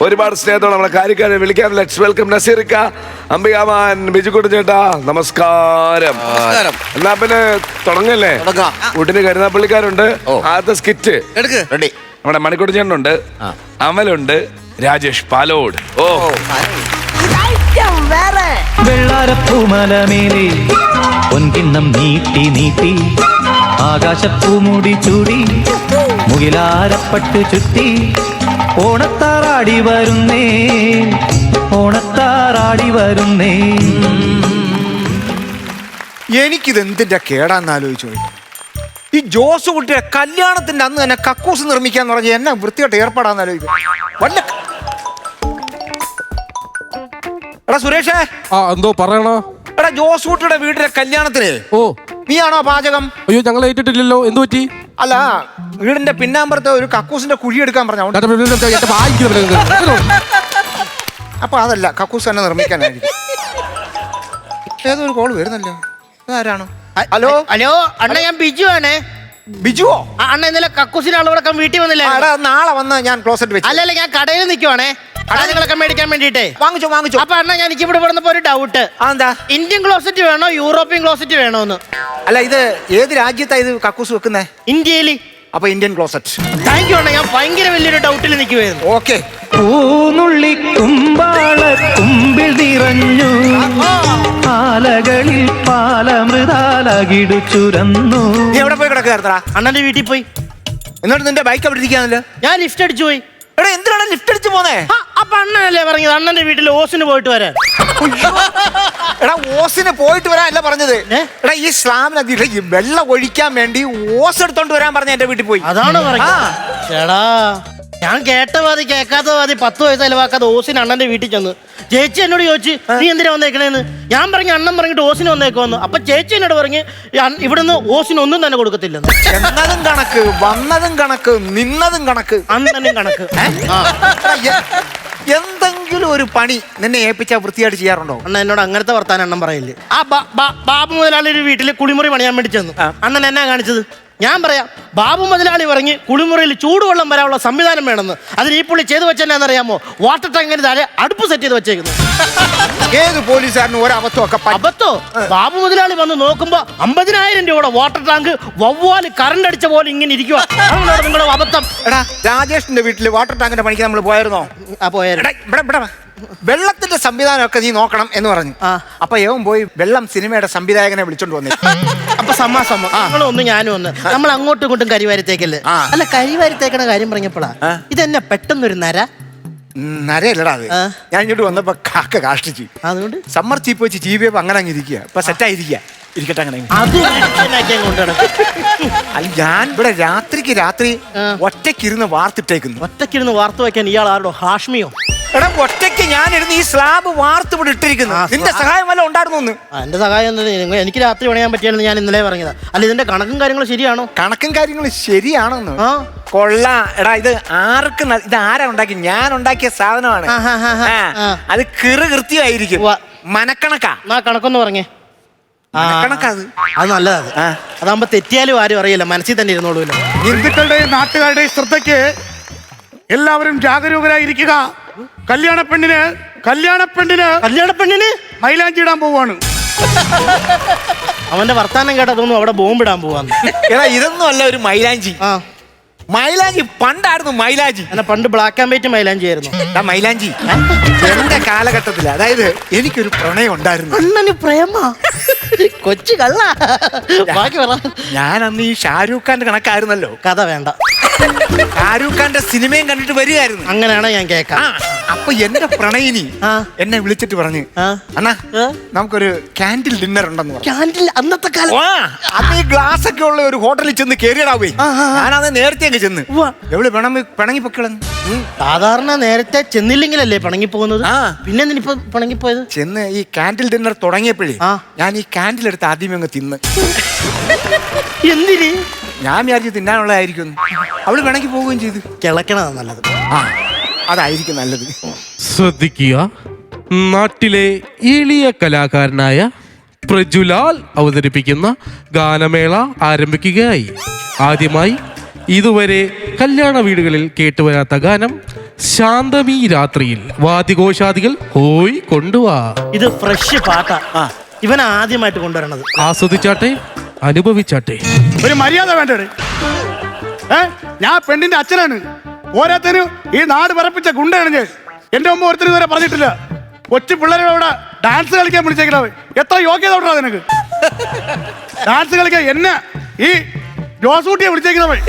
ഒരുപാട് സ്നേഹത്തോടെ നമ്മളെ കാര്യക്കാരെ വിളിക്കാം. ലെറ്റ്സ് വെൽക്കം നസീറിക്ക, അംബികാമാൻ, ബിജുക്കുട്ടൻ ചേട്ടാ, നമസ്കാരം. എന്നാ പിന്നെ തുടങ്ങല്ലേ? കൂട്ടിന് കരുനാപ്പള്ളിക്കാരുണ്ട്. ആദ്യത്തെ സ്കിറ്റ് നമ്മുടെ മണിക്കുട്ടൻ ചേട്ടനുണ്ട്, അമലുണ്ട്, രാജേഷ് പാലോട്. വെള്ളാരപ്പൂമലമേലെ പൊൻകിണ്ണം നീട്ടി നീട്ടി ആകാശപ്പൂമുടി ചൂടി മുകിലാരപ്പട്ട് ചുറ്റി ഓണത്താറാടി വരുന്നേ, ഓണത്താറാടി വരുന്നേ. എനിക്കിത് എന്തിന്റെ കേടാന്ന് ആലോചിച്ചു. ഈ ജോസ് കുട്ടിയുടെ കല്യാണത്തിന്റെ അന്ന് തന്നെ കക്കൂസ് നിർമ്മിക്കാന്ന് പറഞ്ഞ എന്നെ വൃത്തിയായിട്ട് ഏർപ്പാടാന്ന് ആലോചിക്കും. വല്ല എടാ സുരേഷേ, എന്തോ പറയണോ? എടാ ജോസ് കുട്ടിയുടെ വീട്ടിലെ കല്യാണത്തിന് നീയാണോ പാചകം? അയ്യോ, ഞങ്ങൾ ഏറ്റിട്ടില്ലല്ലോ. എന്തു പറ്റി? അല്ല, വീടിന്റെ പിന്നാമ്പുറത്തെ ഒരു കക്കൂസിന്റെ കുഴി എടുക്കാൻ പറഞ്ഞ. അപ്പൊ അതല്ല, കക്കൂസ് തന്നെ നിർമ്മിക്കാനായിരിക്കും. ഏതൊരു കോള് വരുന്നല്ലോ. ആരാണ്? ഹലോ ഹലോ അണ്ണ, ഞാൻ ബിജു ആണേ. ബിജുവോ? അണ്ണ ഇന്നലെ കക്കൂസിന് ആളുകളൊക്കെ വീട്ടിൽ വന്നില്ല. നാളെ വന്ന് ഞാൻ ക്ലോസറ്റ് വെച്ചു. അല്ലല്ല, ഞാൻ കടയിൽ നിൽക്കുവാണേ, സാധനങ്ങളൊക്കെ മേടിക്കാൻ വേണ്ടിട്ടേ. വാങ്ങിച്ചു. അപ്പൊ അണ്ണ, എനിക്ക് ഇവിടെ വന്നപ്പോ ഒരു ഡൗട്ട്. എന്താ? ഇന്ത്യൻ ക്ലോസറ്റ് വേണോ യൂറോപ്യൻ ക്ലോസറ്റ് വേണോ എന്ന്? അല്ല, ഇത് ഏത് രാജ്യത്താ ഇത് കക്കൂസ് വെക്കുന്നേ? ഇന്ത്യയിൽ. അപ്പൊ ഇന്ത്യൻ ക്ലോസറ്റ്. താങ്ക് യു അണ്ണ, ഞാൻ ഭയങ്കര വലിയൊരു ഡൗട്ടിൽ നിൽക്കുവായിരുന്നു. ഓക്കെ. പൂനുള്ളി കുമ്പാളത്തുമ്പിൽ നിറഞ്ഞു, ആലകളിൽ പാലമൃതാലകിടു ചുരന്നു. നീ എവിടെ പോയി കിടക്കായിരുന്നടാ? അണ്ണന്റെ വീട്ടിൽ പോയി. എന്നിട്ട് നിന്റെ ബൈക്ക് അവിടെ ഇരിക്കാന്നല്ലോ. ഞാൻ ലിഫ്റ്റ് അടിച്ചു പോയി. എടാ, എന്തിനാണ് ലിഫ്റ്റ് അടിച്ചു പോന്നേ? അപ്പൊ അണ്ണനല്ലേ പറഞ്ഞത് അണ്ണന്റെ വീട്ടിൽ ഓസിന് പോയിട്ട് വരാൻ? എടാ, ഓസിന് പോയിട്ട് വരാനല്ല പറഞ്ഞത്. എടാ, ഈ സ്ലാമിന് വെള്ളം ഒഴിക്കാൻ വേണ്ടി ഓസ് എടുത്തോണ്ട് വരാൻ പറഞ്ഞ എന്റെ വീട്ടിൽ പോയി. അതാണ് പറഞ്ഞത്. ചേടാ, ഞാൻ കേട്ട പാതി കേൾക്കാത്ത പാതി 10 വയസ്സ് ചെലവാക്കാതെ ഓസിന് അണ്ണന്റെ വീട്ടിൽ ചെന്ന്. ചേച്ചി എന്നോട് ചോദിച്ചു, നീ എന്തിനാ വന്നേക്കണേന്ന്. ഞാൻ പറഞ്ഞു അണ്ണൻ പറഞ്ഞിട്ട് ഓസിന് വന്നേക്കുമെന്ന്. അപ്പൊ ചേച്ചി എന്നോട് പറഞ്ഞ് ഇവിടുന്ന് ഓസിന് ഒന്നും തന്നെ കൊടുക്കത്തില്ലെന്ന്. എന്നതും കണക്ക്, വന്നതും കണക്ക്, നിന്നതും കണക്ക്, അണ്ണനും കണക്ക്. എന്തെങ്കിലും ഒരു പണി നിന്നെ ഏൽപ്പിച്ചാ വൃത്തിയായിട്ട് ചെയ്യാറുണ്ടോ? അണ്ണൻ എന്നോട് അങ്ങനത്തെ വർത്താനം അണ്ണൻ പറയില്ലേ. ആ ബാബു മുതലാളി ഒരു വീട്ടില് കുളിമുറി പണിയാൻ വേണ്ടി ചെന്നു. അണ്ണൻ എന്നാ കാണിച്ചത്? ഞാൻ പറയാം, ബാബു മുതലാളി പറഞ്ഞ് കുളിമുറിയിൽ ചൂടുവെള്ളം വരാനുള്ള സംവിധാനം വേണമെന്ന്. അതിന് ഈ പുള്ളി ചെയ്ത് വെച്ചെന്നാന്നറിയാമോ? വാട്ടർ ടാങ്കിന് താഴെ അടുപ്പ് സെറ്റ് ചെയ്ത് വെച്ചേക്കുന്നു. ഏത് പോലീസുകാരനും ഒരബദ്ധമൊക്കെ. അബദ്ധോ? ബാബു മുതലാളി വന്ന് നോക്കുമ്പോ 50,000 രൂപയുടെ വാട്ടർ ടാങ്ക് വവ്വാല് കറണ്ട് അടിച്ച പോലെ ഇങ്ങനെ ഇരിക്കുക. അതാണ് നിങ്ങളുടെ അബദ്ധം. എടാ, രാജേഷിന്റെ വീട്ടില് വാട്ടർ ടാങ്കിന്റെ പണിക്ക് നമ്മൾ പോയായിരുന്നോ? പോയായിരുന്നു. വെള്ളത്തിന്റെ സംവിധാനമൊക്കെ നീ നോക്കണം എന്ന് പറഞ്ഞു. അപ്പൊ ഏവൻ പോയി വെള്ളം സിനിമയുടെ സംവിധായകനെ വിളിച്ചോണ്ട് വന്നു. അപ്പൊ നിങ്ങളൊന്ന് ഞാനും ഒന്ന് നമ്മൾ അങ്ങോട്ടും ഇങ്ങോട്ടും കരിവാരിത്തേക്കല്ലേ. അല്ല, കരിവാരിത്തേക്കണ കാര്യം പറഞ്ഞപ്പോഴാ ഇതെന്നെ പെട്ടെന്നൊരു നരയല്ലടാ അത്. ഞാൻ ഇങ്ങോട്ട് വന്നപ്പോ കാക്ക കാഷ്ടിച്ചു. അതുകൊണ്ട് സമ്മർ ചീപ്പ് വെച്ച് ജീവിയപ്പോ അങ്ങനെ അങ്ങ് ഇരിക്കുക. ഇപ്പൊ സെറ്റായിരിക്കുക. ഇരിക്കട്ടെ അങ്ങനെ. അല്ല, ഞാൻ ഇവിടെ രാത്രി ഒറ്റക്കിരുന്ന് വാർത്തിട്ടേക്കുന്നു. ഒറ്റക്കിരുന്ന് വാർത്ത വയ്ക്കാൻ ഇയാൾ ആരോടോ? ഹാഷ്മിയോ? എടാ, ഒറ്റയ്ക്ക് ഞാനിരുന്ന് ഈ സ്ലാബ് വാർത്ത് ഇവിടെ ഇട്ടിരിക്കുന്നു. നിന്റെ സഹായം വല്ല ഉണ്ടായിരുന്നു? എന്റെ സഹായം എനിക്ക് രാത്രി പണിയാൻ പറ്റിയാലും ഞാൻ ഇന്നലെ പറഞ്ഞതാ. അല്ല, ഇതിന്റെ കണക്കും കാര്യങ്ങളും ശരിയാണോ? കണക്കും കാര്യങ്ങളും ശരിയാണെന്ന്. കൊള്ളാ. എടാ, ഇത് ഇത് ആരാ ഉണ്ടാക്കി? ഞാൻ ഉണ്ടാക്കിയ സാധനമാണ്. അത് കൃത്യമായിരിക്കും. മനക്കണക്കാ. കണക്കൊന്ന് പറഞ്ഞേ. അത് നല്ലതാ. അതാകുമ്പോ തെറ്റിയാലും ആരും അറിയില്ല, മനസ്സിൽ തന്നെ ഇരുന്നോളൂല്ലോ. ഹിന്ദുക്കളുടെയും നാട്ടുകാരുടെയും ശ്രദ്ധയ്ക്ക് എല്ലാവരും ജാഗരൂകരായിരിക്കുക. കല്യാണ പെണ്ണിന് മൈലാഞ്ചി ഇടാൻ പോവാണ്. അവന്റെ വർത്താനം കേട്ടതൊന്നും അവിടെ ബോംബിടാൻ പോവാന്ന്. എടാ, ഇതൊന്നും അല്ല ഒരു മൈലാഞ്ചി. മൈലാഞ്ചി പണ്ടായിരുന്നു മൈലാഞ്ചി. പണ്ട് ബ്ലാക്ക് ആൻഡ് വൈറ്റ് മൈലാഞ്ചി ആയിരുന്നു. മൈലാഞ്ചി എന്റെ കാലഘട്ടത്തിൽ, അതായത് എനിക്കൊരു പ്രണയം ഉണ്ടായിരുന്നു. അണ്ണന് പ്രേമ? കൊച്ചു കള്ള. ബാക്കി പറ. ഞാൻ അന്ന് ഈ ഷാരൂഖ് ഖാന്റെ കണക്കായിരുന്നല്ലോ. കഥ വേണ്ട. ഷാരൂഖ് ഖാന്റെ സിനിമയും കണ്ടിട്ട് വരികയായിരുന്നു. അങ്ങനെയാണോ? ഞാൻ കേൾക്കാം. അപ്പൊ എന്റെ പ്രണയിനി എന്നെ വിളിച്ചിട്ട് പറഞ്ഞു, അണ്ണാ നമുക്കൊരു ക്യാൻഡിൽ ഡിന്നർ ഉണ്ടെന്ന് പറഞ്ഞു. ക്യാൻഡിൽ? അന്നത്തെ കാലം. അന്ന് ഈ ഗ്ലാസ് ഒക്കെ ഉള്ള ഒരു ഹോട്ടലിൽ ചെന്ന് കയറിയടാവേ. ഞാനത് നേരത്തെ അങ്ങ് ചെന്ന് എവിടെ പിണങ്ങി പൊക്കിളന്ന്. സാധാരണ നേരത്തെ ചെന്നില്ലെങ്കിലല്ലേ പിണങ്ങി പോകുന്നത്. പിന്നെ എന്തിനിപ്പോ പിണങ്ങിപ്പോയത്? ചെന്ന് ഈ ക്യാൻഡിൽ ഡിന്നർ തുടങ്ങിയപ്പോഴേ ഞാൻ ഈ ക്യാൻഡിൽ എടുത്ത് ആദ്യമേ അങ്ങ് തിന്ന്. എന്തിന്? ഞാൻ വിചാരിച്ചു തിന്നാനുള്ളതായിരിക്കും. അവള് പിണങ്ങി പോവുകയും ചെയ്തു. കിളക്കണതാ നല്ലത്. അതായിരിക്കും നല്ലത്. ശ്രദ്ധിക്കുക, നാട്ടിലെ എളിയ കലാകാരനായ പ്രജുലാൽ അവതരിപ്പിക്കുന്ന ഗാനമേള ആരംഭിക്കുകയായി. ആദ്യമായി ഇതുവരെ കല്യാണ വീടുകളിൽ കേട്ടുവരാത്ത ഗാനം ശാന്തമീ രാത്രിയിൽ വാദ്യഘോഷാദികൾ പോയി കൊണ്ടുവാ. ഇത് ഫ്രഷ് പാട്ടാ. ഇവൻ ആദ്യമായിട്ട് കൊണ്ടുവരണത്. ആസ്വദിച്ചാട്ടെ, അനുഭവിച്ചാട്ടെ. ഒരു മര്യാദ വേണ്ടേ? ഞാൻ പെണ്ണിന്റെ അച്ഛനാണ്. ഓരോരുത്തരും ഈ നാട് പറപ്പിച്ച ഗുണ്ടയാണ് ഞാൻ. എന്റെ മുമ്പ് ഒരുത്തരും ഇതുവരെ പറഞ്ഞിട്ടില്ല. കൊച്ചു പിള്ളേരോടെ ഡാൻസ് കളിക്കാൻ വിളിച്ചേക്കണവൻ. എത്ര യോഗ്യത ഉണ്ടോ നിനക്ക്? ഡാൻസ് കളിക്കാൻ എന്നെ ഈ ജോസൂട്ടിയെ വിളിച്ചേക്കണവൻ.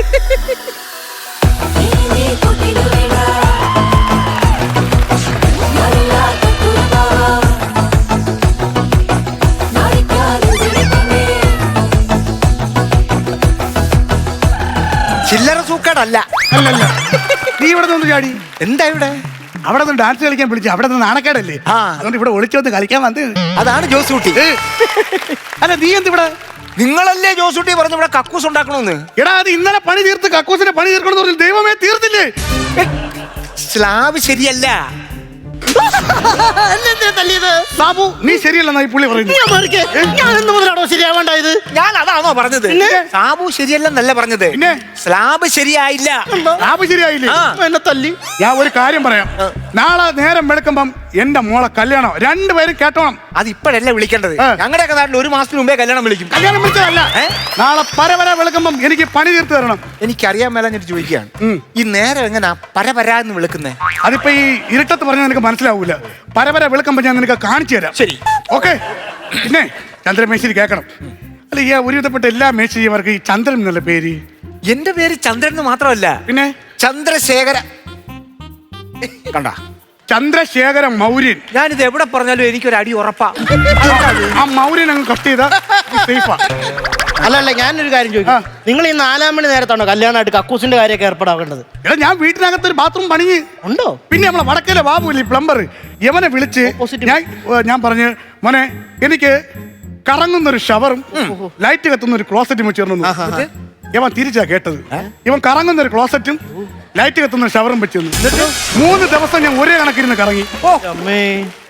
ചില്ലറ സൂക്കേടല്ല. അല്ലല്ല, നീ ഇവിടെ നിന്ന് ചാടി. എന്താ ഇവിടെ? അവിടെ നിന്ന് ഡാൻസ് കളിക്കാൻ വിളിച്ചു. അവിടെ നിന്ന് നാണക്കേടല്ലേ? അതുകൊണ്ട് ഇവിടെ ഒളിച്ചു വന്ന് കളിക്കാൻ വന്നത്. അതാണ് ജോസൂട്ടി. അല്ല, നീ എന്തിവിടെ? നിങ്ങളല്ലേ ജോസൂട്ടി പറഞ്ഞു ഇവിടെ കക്കൂസ് ഉണ്ടാക്കണമെന്ന്? എടാ, അത് ഇന്നലെ പണി തീർത്ത് കക്കൂസിന്റെ പണി തീർക്കണമെന്ന് പറഞ്ഞു. ദൈവമേ, തീർത്തില്ലേ? സ്ലാബ് ശരിയല്ല. ബാബു, നീ ശരിയല്ലെന്നാ ഈ പുള്ളി പറയുന്നു. ഞാൻ എന്ന് മുതലാണോ ശരിയാവേണ്ടായത്? ഞാൻ അതാണോ പറഞ്ഞത്? സ്ലാബ് ശരിയല്ലെന്നല്ല പറഞ്ഞത്. പിന്നെ? സ്ലാബ് ശരിയായില്ല. ബാബു ശരിയായില്ലേ? എന്നെ തല്ലി. ഞാൻ ഒരു കാര്യം പറയാം. നാളെ നേരം വെളുക്കുമ്പം എന്റെ മോളെ കല്യാണം. രണ്ടുപേരും കേട്ടോണം. അത് ഇപ്പോഴല്ല വിളിക്കേണ്ടത്. ഞങ്ങളുടെയൊക്കെ നാട്ടിൽ 1 മാസത്തിന് മുമ്പേ കല്യാണം വിളിക്കും. കല്യാണം വിളിച്ചതല്ല. നാളെ പരപര വെളുക്കുമ്പം എനിക്ക് പണി തീർത്ത് തരണം. എനിക്കറിയാൻ മേല ഞാൻ ചോദിക്കുകയാണ്, ഈ നേരം എങ്ങനാ പരപരാന്ന് വിളിക്കുന്നേ? അതിപ്പോ ഈ ഇരുട്ടത്ത് പറഞ്ഞാൽ നിനക്ക് മനസ്സിലാവൂല. പരപര വെളുക്കുമ്പോ ഞാൻ നിനക്ക് കാണിച്ചു തരാം. ശരി, ഓക്കെ. പിന്നെ ചന്ദ്രമേശ്ശേരി കേൾക്കണം. അല്ല, ഈ ഒരുവിധപ്പെട്ട എല്ലാ മേശ്ശേരിമാർക്ക് ഈ ചന്ദ്രൻ എന്നുള്ള പേര്. എന്റെ പേര് ചന്ദ്രൻ എന്ന് മാത്രമല്ല, പിന്നെ ചന്ദ്രശേഖര. കണ്ട, ചന്ദ്രശേഖര മൗര്യൻ. ഞാനിത് എവിടെ പറഞ്ഞാലും എനിക്കൊരു അടി ഉറപ്പാ. ആ മൗര്യൻ അങ്ങ് കട്ട് ചെയ്താ സേഫാ. അല്ലല്ല, ഞാനൊരു കാര്യം ചോദിക്കാം. നിങ്ങൾ ഈ 4 മണി നേരത്താണോ കല്യാണമായിട്ട് കക്കൂസിന്റെ കാര്യമൊക്കെ ഏർപ്പെടാവേണ്ടത്? എടാ, ഞാൻ വീട്ടിനകത്ത് ഒരു ബാത്റൂം പണിഞ്ഞ് ഉണ്ടോ? പിന്നെ നമ്മളെ വടക്കലെ ബാബുല്ലേ പ്ലംബർ, ഇവനെ വിളിച്ച് ഞാൻ പറഞ്ഞു, മോനെ എനിക്ക് കറങ്ങുന്നൊരു ഷവറും ലൈറ്റ് കത്തുന്ന ഒരു ക്ലോസറ്റും വെച്ച് തന്നു. ഇവൻ തിരിച്ചാ കേട്ടത്. ഇവൻ കറങ്ങുന്ന ഒരു ക്ലോസറ്റും ലൈറ്റ് കത്തുന്ന ഷവറും വെച്ച് തന്നു. 3 ദിവസം ഞാൻ ഒരേ കണക്കിരുന്ന് കറങ്ങി.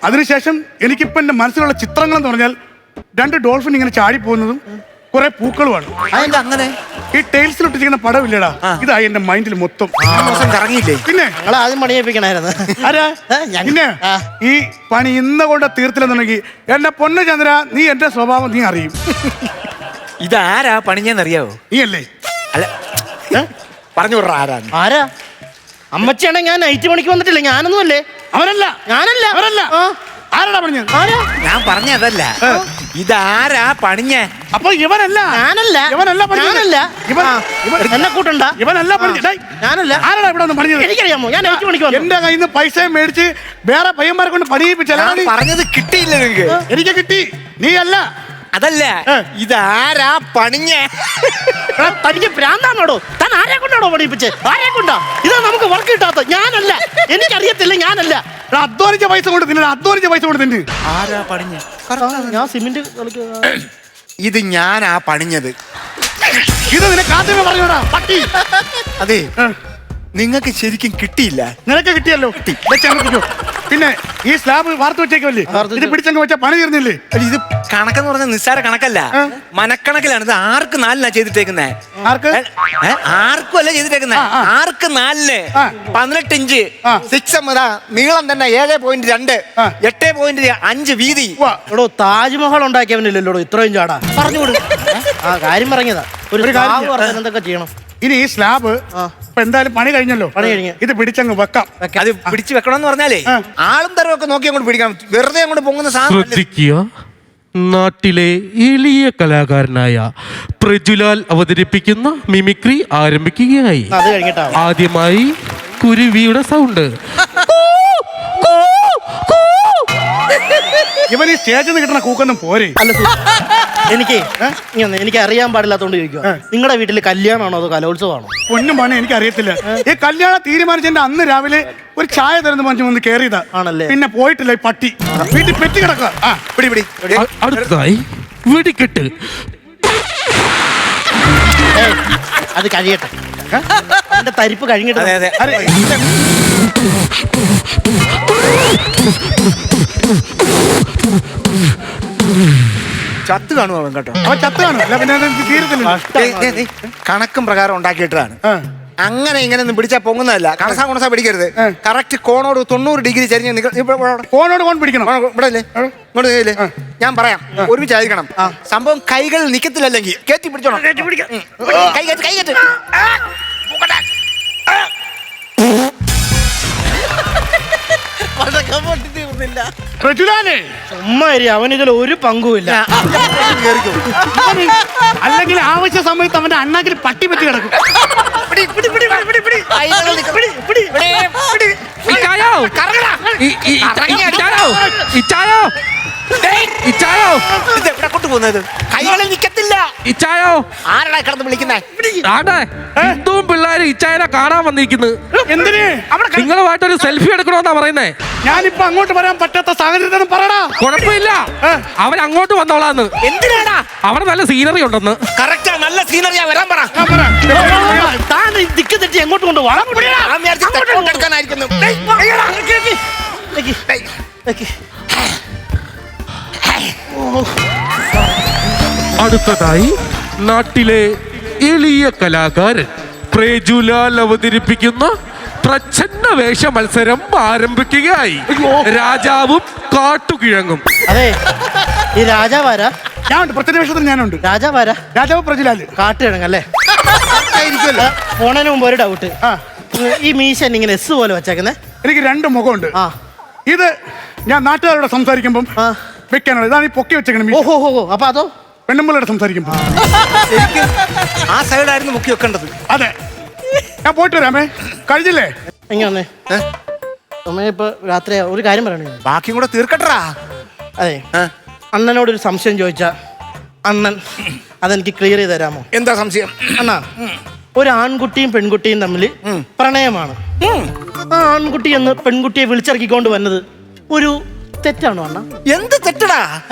അതിനുശേഷം എനിക്കിപ്പോ എന്റെ മനസ്സിലുള്ള ചിത്രങ്ങൾ എന്ന് പറഞ്ഞാൽ 2 ഡോൾഫിൻ ഇങ്ങനെ ചാടി പോകുന്നതും കുറെ പൂക്കളുമാണ്. അങ്ങനെ ഈ ടൈൽസിൽ ഒട്ടിച്ചിരിക്കുന്ന പടമില്ലടാ, ഇതായി എന്റെ മൈൻഡിൽ മൊത്തം. കറങ്ങിയില്ലേ? പിന്നെ ഞങ്ങൾ ആദ്യം പണിയേപ്പിക്കണായിരുന്നു. ആരാ? പിന്നെ ഈ പണി ഇന്ന് കൊണ്ട് തീർത്തില്ലെന്നുണ്ടെങ്കിൽ എന്റെ പൊന്നു ചന്ദ്ര, നീ എന്റെ സ്വഭാവം നീ അറിയും. ഇതാരാ പണിഞ്ഞെന്നറിയാവോ? നീ അല്ലേ? അല്ല, പറഞ്ഞു വിടറ ആരാ? ആരാ? അമ്മച്ചാണെങ്കിൽ ഞാൻ നൈറ്റ് പണിക്ക് വന്നിട്ടില്ല. ഞാനൊന്നും അല്ലേ. അവനല്ല, ഞാനല്ല. അവനല്ല. ആരാടാ പണിഞ്ഞത്? ഞാൻ പറഞ്ഞതല്ല. ഇതാരാ പണിഞ്ഞേ? അപ്പൊ ഇവനല്ല. ഞാനല്ല. ഇവനല്ല പണിഞ്ഞത്. ഞാനല്ല. എന്നെ കൂട്ടണ്ട. ഇവനല്ല പണിഞ്ഞത്. ഞാനല്ല. ആരാടാ ഇവിടെ വന്ന് പണിഞ്ഞത്? എനിക്കറിയാമോ? ഞാൻ നൈറ്റ് പണിക്ക് വന്നു. എന്റെ കയ്യിൽ നിന്ന് പൈസയും മേടിച്ച് വേറെ പയ്യന്മാരെ കൊണ്ട് പണിയിപ്പിച്ചാൽ പറഞ്ഞത് കിട്ടിയില്ല നിങ്ങക്ക്. എനിക്ക് കിട്ടി. നീ അല്ല. അതല്ല, ഇതാരാ പണിഞ്ഞേ? തനിക്ക് ഭ്രാന്താണോടോ? താൻ ആരെ കൊണ്ടാണോ പണിയിപ്പിച്ചേ? ആരെ കൊണ്ടാ? ഇതാ നമുക്ക് വർക്ക് കിട്ടാത്ത. ഞാനല്ല. എനിക്കറിയത്തില്ല. ഞാനല്ല. അധ്വാനിച്ച പൈസ കൊണ്ട് തിന്നെ. അധ്വാനിച്ച പൈസ കൊണ്ട് തിന്നെ. ആരാ പണിഞ്ഞേ? ഞാൻ സിമെന്റ് ഇത് ഞാനാ പണിഞ്ഞത്. ഇത് നിനക്ക് ആദ്യമേ പറഞ്ഞോടാ പട്ടി. അതെ, നിങ്ങൾക്ക് ശരിക്കും കിട്ടിയില്ല. നിനക്ക് കിട്ടിയല്ലോ. പിന്നെ ഈ സ്ലാബ് വാർത്ത് വെച്ചേക്കല്ലേ, ഇത് പിടിച്ചങ്ങ് വെച്ചാൽ പണി തീർന്നില്ലേ? ഇത് കണക്കെന്ന് പറഞ്ഞാൽ നിസ്സാര കണക്കല്ല, മനക്കണക്കിലാണ്. ഇത് 6ക്ക് 4 ചെയ്തിട്ടേക്കുന്നേ. ആർക്ക്? ആർക്കും അല്ല ചെയ്തിട്ടേക്കുന്നേ. 6ക്ക് 4 18 ഇഞ്ച് 6 നീളം തന്നെ 7.2 8.5 വീതി. എടോ, താജ്മഹൽ ഉണ്ടാക്കിയവനില്ലല്ലോ ഇത്രയും ചാടാ. പറഞ്ഞുകൊടു. ആ കാര്യം പറഞ്ഞതാ. ഒരു എന്തൊക്കെ ചെയ്യണം? ഇനി ഈ സ്ലാബ് ഇപ്പൊ എന്തായാലും പണി കഴിഞ്ഞല്ലോ. പണി കഴിഞ്ഞ് ഇത് പിടിച്ചങ്ങ് വെക്കാം. അത് പിടിച്ചു വെക്കണമെന്ന് പറഞ്ഞാലേ ആളും തരവൊക്കെ നോക്കി അങ്ങോട്ട് പിടിക്കണം. വെറുതെ അങ്ങോട്ട് പൊങ്ങുന്ന സാധനം. ശ്രദ്ധിക്കുക, നാട്ടിലെ എളിയ കലാകാരനായ പ്രജുലാൽ അവതരിപ്പിക്കുന്ന മിമിക്രി ആരംഭിക്കുകയായി. അത് കഴിഞ്ഞിട്ടാ ആദ്യമായി കുരുവിയുടെ സൗണ്ട്. ഇവൻ ഈ സ്റ്റേജിൽ നിന്ന് കിട്ടുന്ന കൂക്കൊന്നും പോരെ. അല്ല, എനിക്ക് അറിയാൻ പാടില്ലാത്തോണ്ട് ചോദിക്കുക. നിങ്ങളുടെ വീട്ടിൽ കല്യാണമാണോ അതോ കലോത്സവമാണോ? ഒന്നും പണി എനിക്ക് അറിയത്തില്ല. ഈ കല്യാണം തീരുമാനിച്ചെന്റെ അന്ന് രാവിലെ ഒരു ചായ തരുന്ന മനുഷ്യൻ വന്ന് കയറിയതാ. ആണല്ലേ? പിന്നെ പോയിട്ടില്ല. ഈ പട്ടി വീട്ടിൽ പെറ്റി കിടക്കുക. അടുത്തതായി വെടിക്കെട്ട്. അത് കഴിയട്ടെ. എന്റെ തരിപ്പ് കഴിഞ്ഞിട്ട്. ചത്ത് കാണും അവൻ കേട്ടോ. അവൻ ചത്ത് കാണും. അല്ല പിന്നെ തീരത്തില്ല. കണക്കും പ്രകാരം ഉണ്ടാക്കിയിട്ടാണ്. അങ്ങനെ ഇങ്ങനെ ഒന്നും പിടിച്ചാ പൊങ്ങുന്നതല്ല. കണസാ കുണസാ പിടിക്കരുത്. കറക്റ്റ് കോണോട് 90 ഡിഗ്രി ചരിഞ്ഞ് ഫോണോട് ഫോൺ പിടിക്കണം. ഇവിടെ അല്ലേ ഇങ്ങോട്ട് ചെയ്യില്ലേ? ഞാൻ പറയാം, ഒരുമിച്ചായിരിക്കണം സംഭവം. കൈകൾ നിക്കത്തില്ലെങ്കിൽ കയറ്റി പിടിച്ചോണം. കൈ കയറ്റി കൈ കയറ്റി. പ്രജുലാലേ, അവനിതിൽ ഒരു പങ്കുമില്ല. അല്ലെങ്കിൽ ആവശ്യ സമയത്ത് അവന്റെ അണ്ണാക്കിൽ പട്ടി പറ്റി കിടക്കും. ഇച്ചായോ ഇച്ചായോ ഇച്ചായോ കൊണ്ടുപോകുന്നത് കൈകളിൽ നിക്കത്തില്ല. ഇച്ചായോ ആരടാ കിടന്ന് വിളിക്കുന്നേ? ഹിന്ദുവും പിള്ളേരും ഇച്ചായനെ കാണാൻ വന്നിരിക്കുന്നു. എന്തിന്? നിങ്ങളുമായിട്ടൊരു സെൽഫി എടുക്കണമെന്നാ പറയുന്നേ. ഞാനിപ്പോ അങ്ങോട്ട് വരാൻ പറ്റാത്ത സാഹചര്യത്തിൽ പറയടാ. കുഴപ്പമില്ല, അവൻ അങ്ങോട്ട് വന്നോളാന്ന്. എന്തിനാടാ? അവിടെ നല്ല സീനറി ഉണ്ടെന്ന്. കറക്റ്റാ, നല്ല സീനറിയാ. വരാൻ പറ. താൻ ദിക്ക് തെറ്റി എങ്ങോട്ട് കൊണ്ട് എടുക്കാനായിരിക്കുന്നു. അടുത്തതായി നാട്ടിലെ എളിയ കലാകാരൻ പ്രേജുലാൽ അവതരിപ്പിക്കുന്ന പ്രച്ഛന്ന വേഷ മത്സരം ആരംഭിക്കുകയായി. രാജാവും കാട്ടുകിഴങ്ങും. അതെ, ഈ രാജാവാരാ? ഞാനുണ്ട്, പ്രത്യേക വേഷത്തിൽ ഞാനുണ്ട്. രാജാവാരാ? രാജാവ് പ്രജുലാല്. കാട്ടുകിഴങ്ങല്ലേ? പോണതിന് മുമ്പ് ഒരു ഡൗട്ട്. ഈ മീശൻ ഇങ്ങനെ എസ് പോലെ വെച്ചേക്കുന്നേ? എനിക്ക് 2 മുഖമുണ്ട്. ഇത് ഞാൻ നാട്ടുകാരോട് സംസാരിക്കുമ്പം വെക്കാനുള്ള, ഇതാണ് ഈ പൊക്കി വെച്ചേക്കണം. ഓഹോ, അപ്പൊ അതോ പെണ്ണുമ്പിളോട് സംസാരിക്കുമ്പോ ആ സൈഡായിരുന്നു മുക്കി വെക്കേണ്ടത്. അതെ, ഞാൻ പോയിട്ട് വരാമേ. കഴിഞ്ഞില്ലേ? എങ്ങനെ ഇപ്പൊ രാത്രി ഒരു കാര്യം പറയണേ. ബാക്കിയും കൂടെ തീർക്കട്ടാ. അതെ, അണ്ണനോടൊരു സംശയം ചോദിച്ചാ അണ്ണൻ അതെനിക്ക് ക്ലിയർ ചെയ്ത് തരാമോ? എന്താ സംശയം? അണ്ണാ, ഒരു ആൺകുട്ടിയും പെൺകുട്ടിയും തമ്മിൽ പ്രണയമാണ്. ആ ആൺകുട്ടി എന്ന് പെൺകുട്ടിയെ വിളിച്ചിറക്കിക്കൊണ്ട് വന്നത് ഒരു തെറ്റാണോ അണ്ണ? എന്ത് തെറ്റടാ?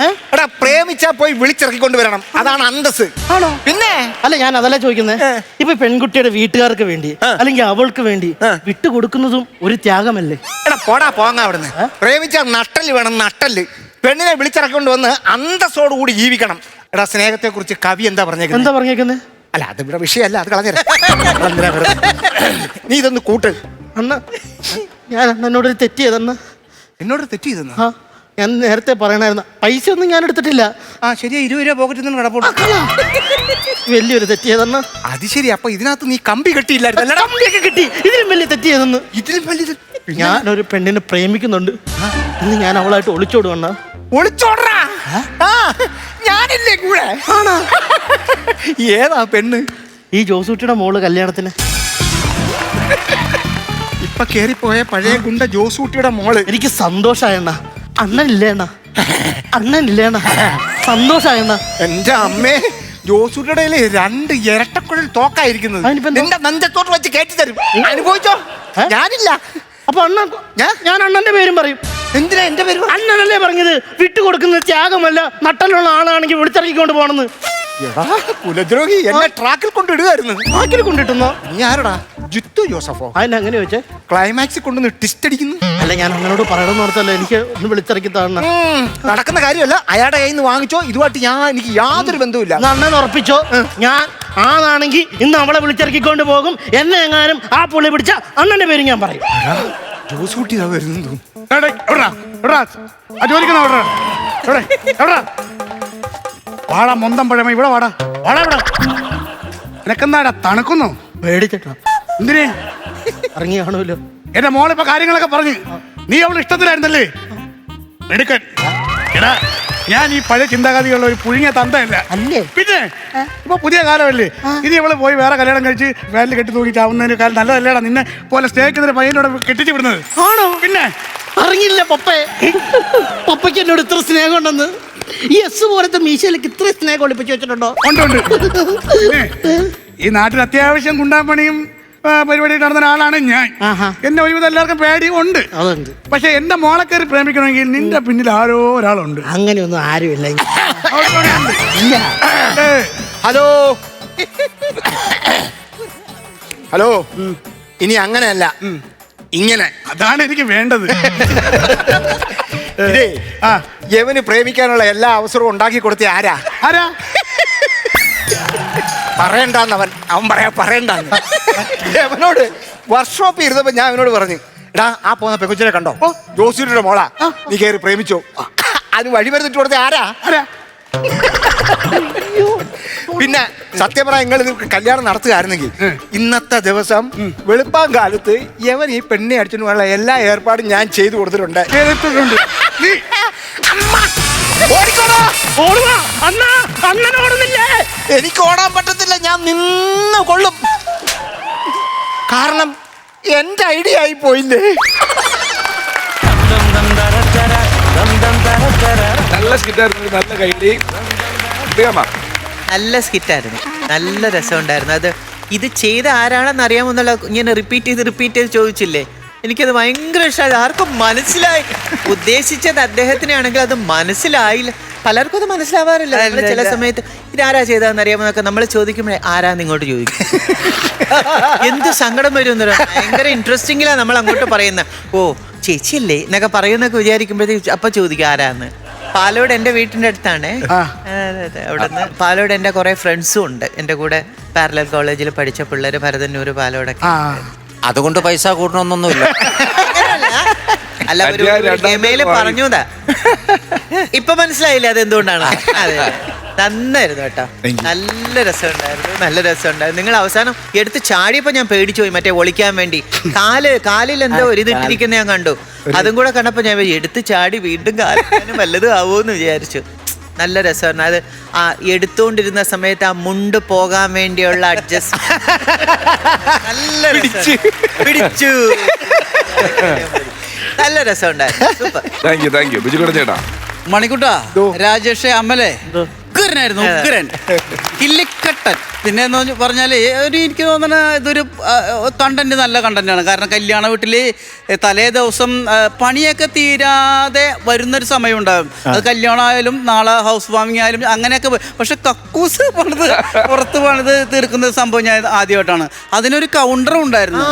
എടാ, പ്രേമിച്ചാ പോയി വിളിച്ചിറക്കിക്കൊണ്ട് വരണം, അതാണ് അന്തസ്. ആണോ? പിന്നെ അല്ല, ഞാൻ അതല്ല ചോദിക്കുന്നത്. ഇപ്പൊ പെൺകുട്ടിയുടെ വീട്ടുകാർക്ക് വേണ്ടി അല്ലെങ്കിൽ അവൾക്ക് വേണ്ടി വിട്ടുകൊടുക്കുന്നതും ഒരു ത്യാഗമല്ലേ? എടാ, പോടാ പോങ്ങ അവിടുന്ന്. പ്രേമിച്ചാ നട്ടല് വേണം, നട്ടല്. പെണ്ണിനെ വിളിച്ചിറക്കൊണ്ട് വന്ന് അന്തസ്സോടുകൂടി ജീവിക്കണം. എടാ, സ്നേഹത്തെ കുറിച്ച് കവി എന്താ പറഞ്ഞേക്കുന്നത്? എന്താ പറഞ്ഞേക്കുന്നത്? അല്ല, അത് ഇവിടെ വിഷയമല്ല, അത് കളഞ്ഞ. നീ ഇതൊന്ന് കൂട്ട്. അണ്ണ, ഞാൻ അണ്ണനോട് തെറ്റ് ചെയ്തണ്ണ. എന്നോട് തെറ്റ് ചെയ്തെന്ന്? ഞാൻ നേരത്തെ പറയണായിരുന്നു. പൈസ ഒന്നും ഞാൻ എടുത്തിട്ടില്ല. ശരിയാ, 20 രൂപ പോക്കറ്റിൽ നിന്ന് കിടപ്പുണ്ട്. വലിയൊരു തെറ്റ് ചെയ്തണ്ണ. അത് ശരി. അപ്പൊ ഇതിനകത്ത് നീ കമ്പി കെട്ടിയില്ലായിരുന്നു? കമ്പിയൊക്കെ കിട്ടി. ഇതിലും വലിയ തെറ്റ് ചെയ്തെന്ന്. ഇതിലും വലിയ ഞാനൊരു പെണ്ണിനെ പ്രേമിക്കുന്നുണ്ട്. ഇന്ന് ഞാൻ അവളായിട്ട് ഒളിച്ചോടുവണ്ണ. ഒളിച്ചോടാ? ഞാനില്ലേ കൂടെ? ഏതാ പെണ്ണ്? ഈ ജോസൂട്ടിയുടെ മോള് കല്യാണത്തിന് ഇപ്പൊ കേറിപ്പോയ പഴയ ഗുണ്ട ജോസൂട്ടിയുടെ മോള്. എനിക്ക് സന്തോഷായണ്ണ. അണ്ണനില്ലേണ്ണ, അണ്ണനില്ലേണ്ണ, സന്തോഷായണ്ണ. എന്റെ അമ്മേ, ജോസൂട്ടിയുടെ 2 ഇരട്ടക്കുഴൽ തോക്കായിരിക്കുന്നത്. നിന്റെ നെഞ്ചത്തോട്ട് വെച്ച് കയറ്റി തരും. അനുഭവിച്ചോ? ഞാനില്ല. അപ്പൊ അണ്ണ, ഞാൻ അണ്ണന്റെ പേരും പറയും. എന്തിനാ എന്റെ പേര്? അണ്ണനല്ലേ പറഞ്ഞത് വിട്ടുകൊടുക്കുന്ന ത്യാഗമല്ല, നട്ടലുള്ള ആളാണെങ്കിൽ വിളിച്ചിറക്കിക്കൊണ്ട് പോണെന്ന്. കുലദ്രോഹി, എന്നെ ട്രാക്കിൽ കൊണ്ടിടുകയായിരുന്നു. ട്രാക്കിൽ കൊണ്ടിട്ടുന്നോ? നീ ആരോടാ? ജിത്തു ജോസഫോ? അതിനെങ്ങനെ ചോദിച്ചേ? ക്ലൈമാക്സിൽ കൊണ്ടുവന്ന് ട്വിസ്റ്റ് അടിക്കുന്നു. അല്ല, ഞാൻ അണ്ണനോട് പറയണമെന്ന് ഓർത്തല്ലോ. എനിക്ക് ഒന്ന് വിളിച്ചിറക്കി തരണം. നടക്കുന്ന കാര്യമല്ല. അയാളുടെ കയ്യിൽ നിന്ന് വാങ്ങിച്ചോ. ഇതുമായിട്ട് എനിക്ക് യാതൊരു ബന്ധവുമില്ല. അണ്ണൻ ഉറപ്പിച്ചോ? ഞാൻ ആണെങ്കിൽ ഇന്ന് അവളെ വിളിച്ചിറക്കിക്കൊണ്ട് പോകും. എന്നെ എങ്ങാനും ആ പുള്ളി പിടിച്ച അണ്ണന്റെ പേര് ഞാൻ പറയും. ജോസൂട്ടി വരുന്നു. വാടാ മൊന്തം പഴമ, ഇവിടെ വാടാ. വാടാ ഇവിടെ. നിനക്കെന്താടാ തണുക്കുന്നു? പേടിച്ചിട്ടാ. എന്തിനെ? ഇറങ്ങി കാണുമല്ലോ. എന്റെ മോളിപ്പോ കാര്യങ്ങളൊക്കെ പറഞ്ഞു. നീ അവള് ഇഷ്ടത്തിലായിരുന്നല്ലേ? എടുക്കൻ. എടാ, ഞാൻ ഈ പഴയ ചിന്താഗതിയുള്ള ഒരു പുഴുങ്ങിയ തന്തയല്ല. അല്ലേ? പിന്നെ ഇപ്പൊ പുതിയ കാലമല്ലേ? ഇനി അവള് പോയി വേറെ കല്യാണം കഴിച്ച് വേലിൽ കെട്ടി തൂക്കി ചാവുന്നതിന് കാലം നല്ലതല്ലേടാ. നിന്നെ പോലെ സ്നേഹിക്കുന്നതിന് പയ്യനോട് കെട്ടിച്ച് വിടുന്നത്. ആണോ? പിന്നെ അറിഞ്ഞില്ല പപ്പേ. പപ്പയ്ക്ക് എന്നോട് ഇത്ര സ്നേഹം ഉണ്ടെന്ന്. ഈ എസ് പോലത്തെ മീശയിലേക്ക് ഇത്ര സ്നേഹം ഒളിപ്പിച്ച് വെച്ചിട്ടുണ്ടോ? ഉണ്ട്. പിന്നെ ഈ നാട്ടിൽ അത്യാവശ്യം ഗുണ്ടാപ്പണിയും പരിപാടി നടന്ന ആളാണ് ഞാൻ. എന്നെ ഒരുവിധം എല്ലാവർക്കും പേടിയും ഉണ്ട്. അതുണ്ട്. പക്ഷെ എന്റെ മോളെ കയറി പ്രേമിക്കണമെങ്കിൽ നിന്റെ പിന്നിൽ ആരോ ഒരാളുണ്ട്. അങ്ങനെയൊന്നും ആരുമില്ല. ഹലോ ഹലോ, ഇനി അങ്ങനെയല്ല, ഇങ്ങനെ. അതാണ് എനിക്ക് വേണ്ടത്. ഇതേ, യവന് പ്രേമിക്കാനുള്ള എല്ലാ അവസരവും ഉണ്ടാക്കി കൊടുത്ത ആരാ? ആരാ? പറയണ്ടെന്നവൻ പറയാ, പറയണ്ടെന്ന്. അവനോട് വർക്ക്ഷോപ്പിൽ ഇരുന്നപ്പോ ഞാൻ അവനോട് പറഞ്ഞു, എടാ ആ പോകുന്ന പെങ്കുച്ചിനെ കണ്ടോ? ജോസിയുടെ മോളാ, നീ കയറി പ്രേമിച്ചോ? അത് വഴി വരുന്നിട്ട് കൊടുത്ത ആരാ? പിന്നെ സത്യം പറയാൻ നിങ്ങൾ ഇത് കല്യാണം നടത്തുകയായിരുന്നെങ്കിൽ ഇന്നത്തെ ദിവസം വെളുപ്പാൻ കാലത്ത് യവൻ ഈ പെണ്ണെ അടിച്ചുകൊണ്ടുള്ള എല്ലാ ഏർപ്പാടും ഞാൻ ചെയ്തു കൊടുത്തിട്ടുണ്ട്. എനിക്ക് ഓടാൻ പറ്റത്തില്ല, ഞാൻ നിന്ന് കൊള്ളും. കാരണം എന്റെ ഐഡിയ ആയി പോയില്ലേ. നല്ല സ്കിറ്റായിരുന്നു, നല്ല കൈഡി. നല്ല സ്കിറ്റായിരുന്നു, നല്ല രസമുണ്ടായിരുന്നു. അത് ഇത് ചെയ്ത ആരാണെന്ന് അറിയാമെന്നുള്ള ഇങ്ങനെ റിപ്പീറ്റ് ചെയ്ത് ചോദിച്ചില്ലേ, എനിക്കത് ഭയങ്കര ഇഷ്ടമായി. ആർക്കും മനസ്സിലായി, ഉദ്ദേശിച്ചത് അദ്ദേഹത്തിനെ ആണെങ്കിൽ അത് മനസ്സിലായില്ല. പലർക്കും അത് മനസ്സിലാവാറില്ല. നമ്മൾ ചില സമയത്ത് ഇതാരാ ചെയ്തതെന്ന് അറിയാമെന്നൊക്കെ നമ്മൾ ചോദിക്കുമ്പോഴേ ആരാന്ന് ഇങ്ങോട്ട് ചോദിക്കും. എന്ത് സങ്കടം വരും. ഭയങ്കര ഇൻട്രസ്റ്റിംഗിലാണ് നമ്മൾ അങ്ങോട്ട് പറയുന്നത്. ഓ ചേച്ചിയല്ലേ എന്നൊക്കെ പറയുന്നൊക്കെ വിചാരിക്കുമ്പോഴത്തേക്ക് അപ്പൊ ചോദിക്കും ആരാന്ന്. പാലോട് എൻ്റെ വീട്ടിൻ്റെ അടുത്താണ്. അവിടെ നിന്ന് പാലോട് എൻ്റെ കുറെ ഫ്രണ്ട്സും ഉണ്ട്. എൻ്റെ കൂടെ പാരലൽ കോളേജിൽ പഠിച്ച പിള്ളേര് ഭരതന്നൂർ പാലോടൊക്കെ. അതുകൊണ്ട് പൈസ കൂട്ടണമെന്നൊന്നുമില്ല. അല്ല, ഒരു ഗെയിമേല് പറഞ്ഞതാ. ഇപ്പൊ മനസ്സിലായില്ലേ അതെന്തുകൊണ്ടാണ്? അതെ, നന്നായിരുന്നു കേട്ടോ, നല്ല രസമുണ്ടായിരുന്നു. നിങ്ങൾ അവസാനം എടുത്ത് ചാടിയപ്പോ ഞാൻ പേടിച്ചു പോയി. മറ്റേ ഒളിക്കാൻ വേണ്ടി കാലിൽ എന്തോ ഒരു ഇതിട്ടിരിക്കുന്ന ഞാൻ കണ്ടു. അതും കൂടെ കണ്ടപ്പോ ഞാൻ എടുത്ത് ചാടി വീണ്ടും കാലിന് വല്ലതും ആവുമെന്ന് വിചാരിച്ചു. നല്ല രസമായിരുന്നു. അത് ആ എടുത്തുകൊണ്ടിരുന്ന സമയത്ത് ആ മുണ്ട് പോകാൻ വേണ്ടിയുള്ള അഡ്ജസ്റ്റ് നല്ല പിടിച്ചു. നല്ല രസമുണ്ടായിരുന്നു. സൂപ്പർ. താങ്ക് യു ബിജുകുട്ടൻ ചേട്ടാ. മണിക്കുട്ടാ, രാജേഷ് അമലെ ഉഗ്രനായിരുന്നു, ഉഗ്രൻ കില്ലിക്കട്ടൻ. പിന്നെ എന്ന് പറഞ്ഞാൽ എനിക്ക് തോന്നുന്ന ഇതൊരു കണ്ടന്റ്, നല്ല കണ്ടന്റാണ്. കാരണം കല്യാണ വീട്ടിൽ തലേ ദിവസം പണിയൊക്കെ തീരാതെ വരുന്നൊരു സമയം ഉണ്ടാകും. അത് കല്യാണമായാലും നാളെ ഹൗസ് വാമിങ് ആയാലും അങ്ങനെയൊക്കെ. പക്ഷെ കക്കൂസ് പുറത്ത് പണിത് തീർക്കുന്ന സംഭവം ഞാൻ ആദ്യമായിട്ടാണ്. അതിനൊരു കൗണ്ടറും ഉണ്ടായിരുന്നു.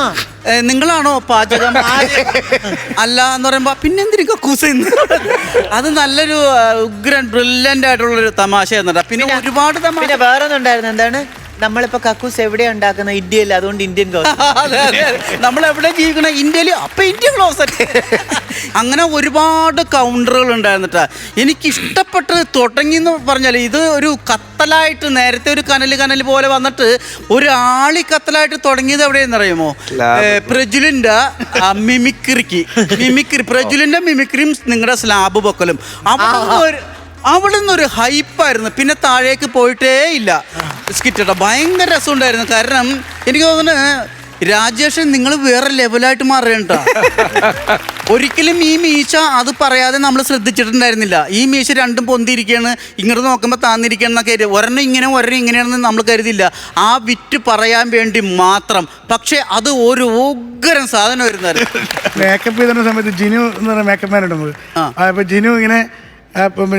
നിങ്ങളാണോ പാചകം അല്ല എന്ന് പറയുമ്പോ പിന്നെന്തിനും കക്കൂസ്. അത് നല്ലൊരു ഉഗ്രൻ ബ്രില്യൻ്റ് ആയിട്ടുള്ളൊരു തമാശ. പിന്നെ ഒരുപാട് പിന്നെ വേറെ ഒന്നുണ്ടായിരുന്നു. എന്താണ്, നമ്മളിപ്പോ കക്കൂസ് എവിടെയാ ഉണ്ടാക്കുന്നത്? ഇന്ത്യയിൽ. അതുകൊണ്ട് ഇന്ത്യൻ നമ്മൾ എവിടെ ജീവിക്കണ ഇന്ത്യയിൽ, അപ്പൊ ഇന്ത്യ ക്ലോസറ്റ്. അങ്ങനെ ഒരുപാട് കൗണ്ടറുകൾ ഉണ്ടായിരുന്നിട്ടാ. എനിക്ക് ഇഷ്ടപ്പെട്ടത് തുടങ്ങിയെന്ന് പറഞ്ഞാൽ ഇത് ഒരു കത്തലായിട്ട്, നേരത്തെ ഒരു കനൽ പോലെ വന്നിട്ട് ഒരു ആളി കത്തലായിട്ട് തുടങ്ങിയത് എവിടെയെന്ന് അറിയുമോ? പ്രജുലിന്റെ മിമിക്രി പ്രജുലിന്റെ മിമിക്രിയും നിങ്ങളുടെ സ്ലാബ് പൊക്കലും. അവിടെ നിന്നൊരു ഹൈപ്പായിരുന്നു. പിന്നെ താഴേക്ക് പോയിട്ടേ ഇല്ല സ്കിറ്റ്. ഭയങ്കര രസമുണ്ടായിരുന്നു. കാരണം എനിക്ക് തോന്നുന്നു രാജേഷ് നിങ്ങൾ വേറെ ലെവലായിട്ട് മാറിയട്ടോ. ഒരിക്കലും ഈ മീശ അത് പറയാതെ നമ്മൾ ശ്രദ്ധിച്ചിട്ടുണ്ടായിരുന്നില്ല. ഈ മീശ രണ്ടും പൊന്തിരിക്കുകയാണ്, ഇങ്ങോട്ട് നോക്കുമ്പോൾ താന്നിരിക്കുകയെന്നൊക്കെ. ഒരെണ്ണം ഇങ്ങനെയാണെന്ന് നമ്മൾ കരുതില്ല. ആ വിറ്റ് പറയാൻ വേണ്ടി മാത്രം. പക്ഷെ അത് ഒരു ഉഗ്രൻ സാധനം വരുന്നായിരുന്നു. മേക്കപ്പ് ചെയ്തിരുന്ന സമയത്ത് ജിനു എന്ന് പറയുന്ന മേക്കപ്പ് മാൻ ഉണ്ട്. അപ്പൊ ജിനു ഇങ്ങനെ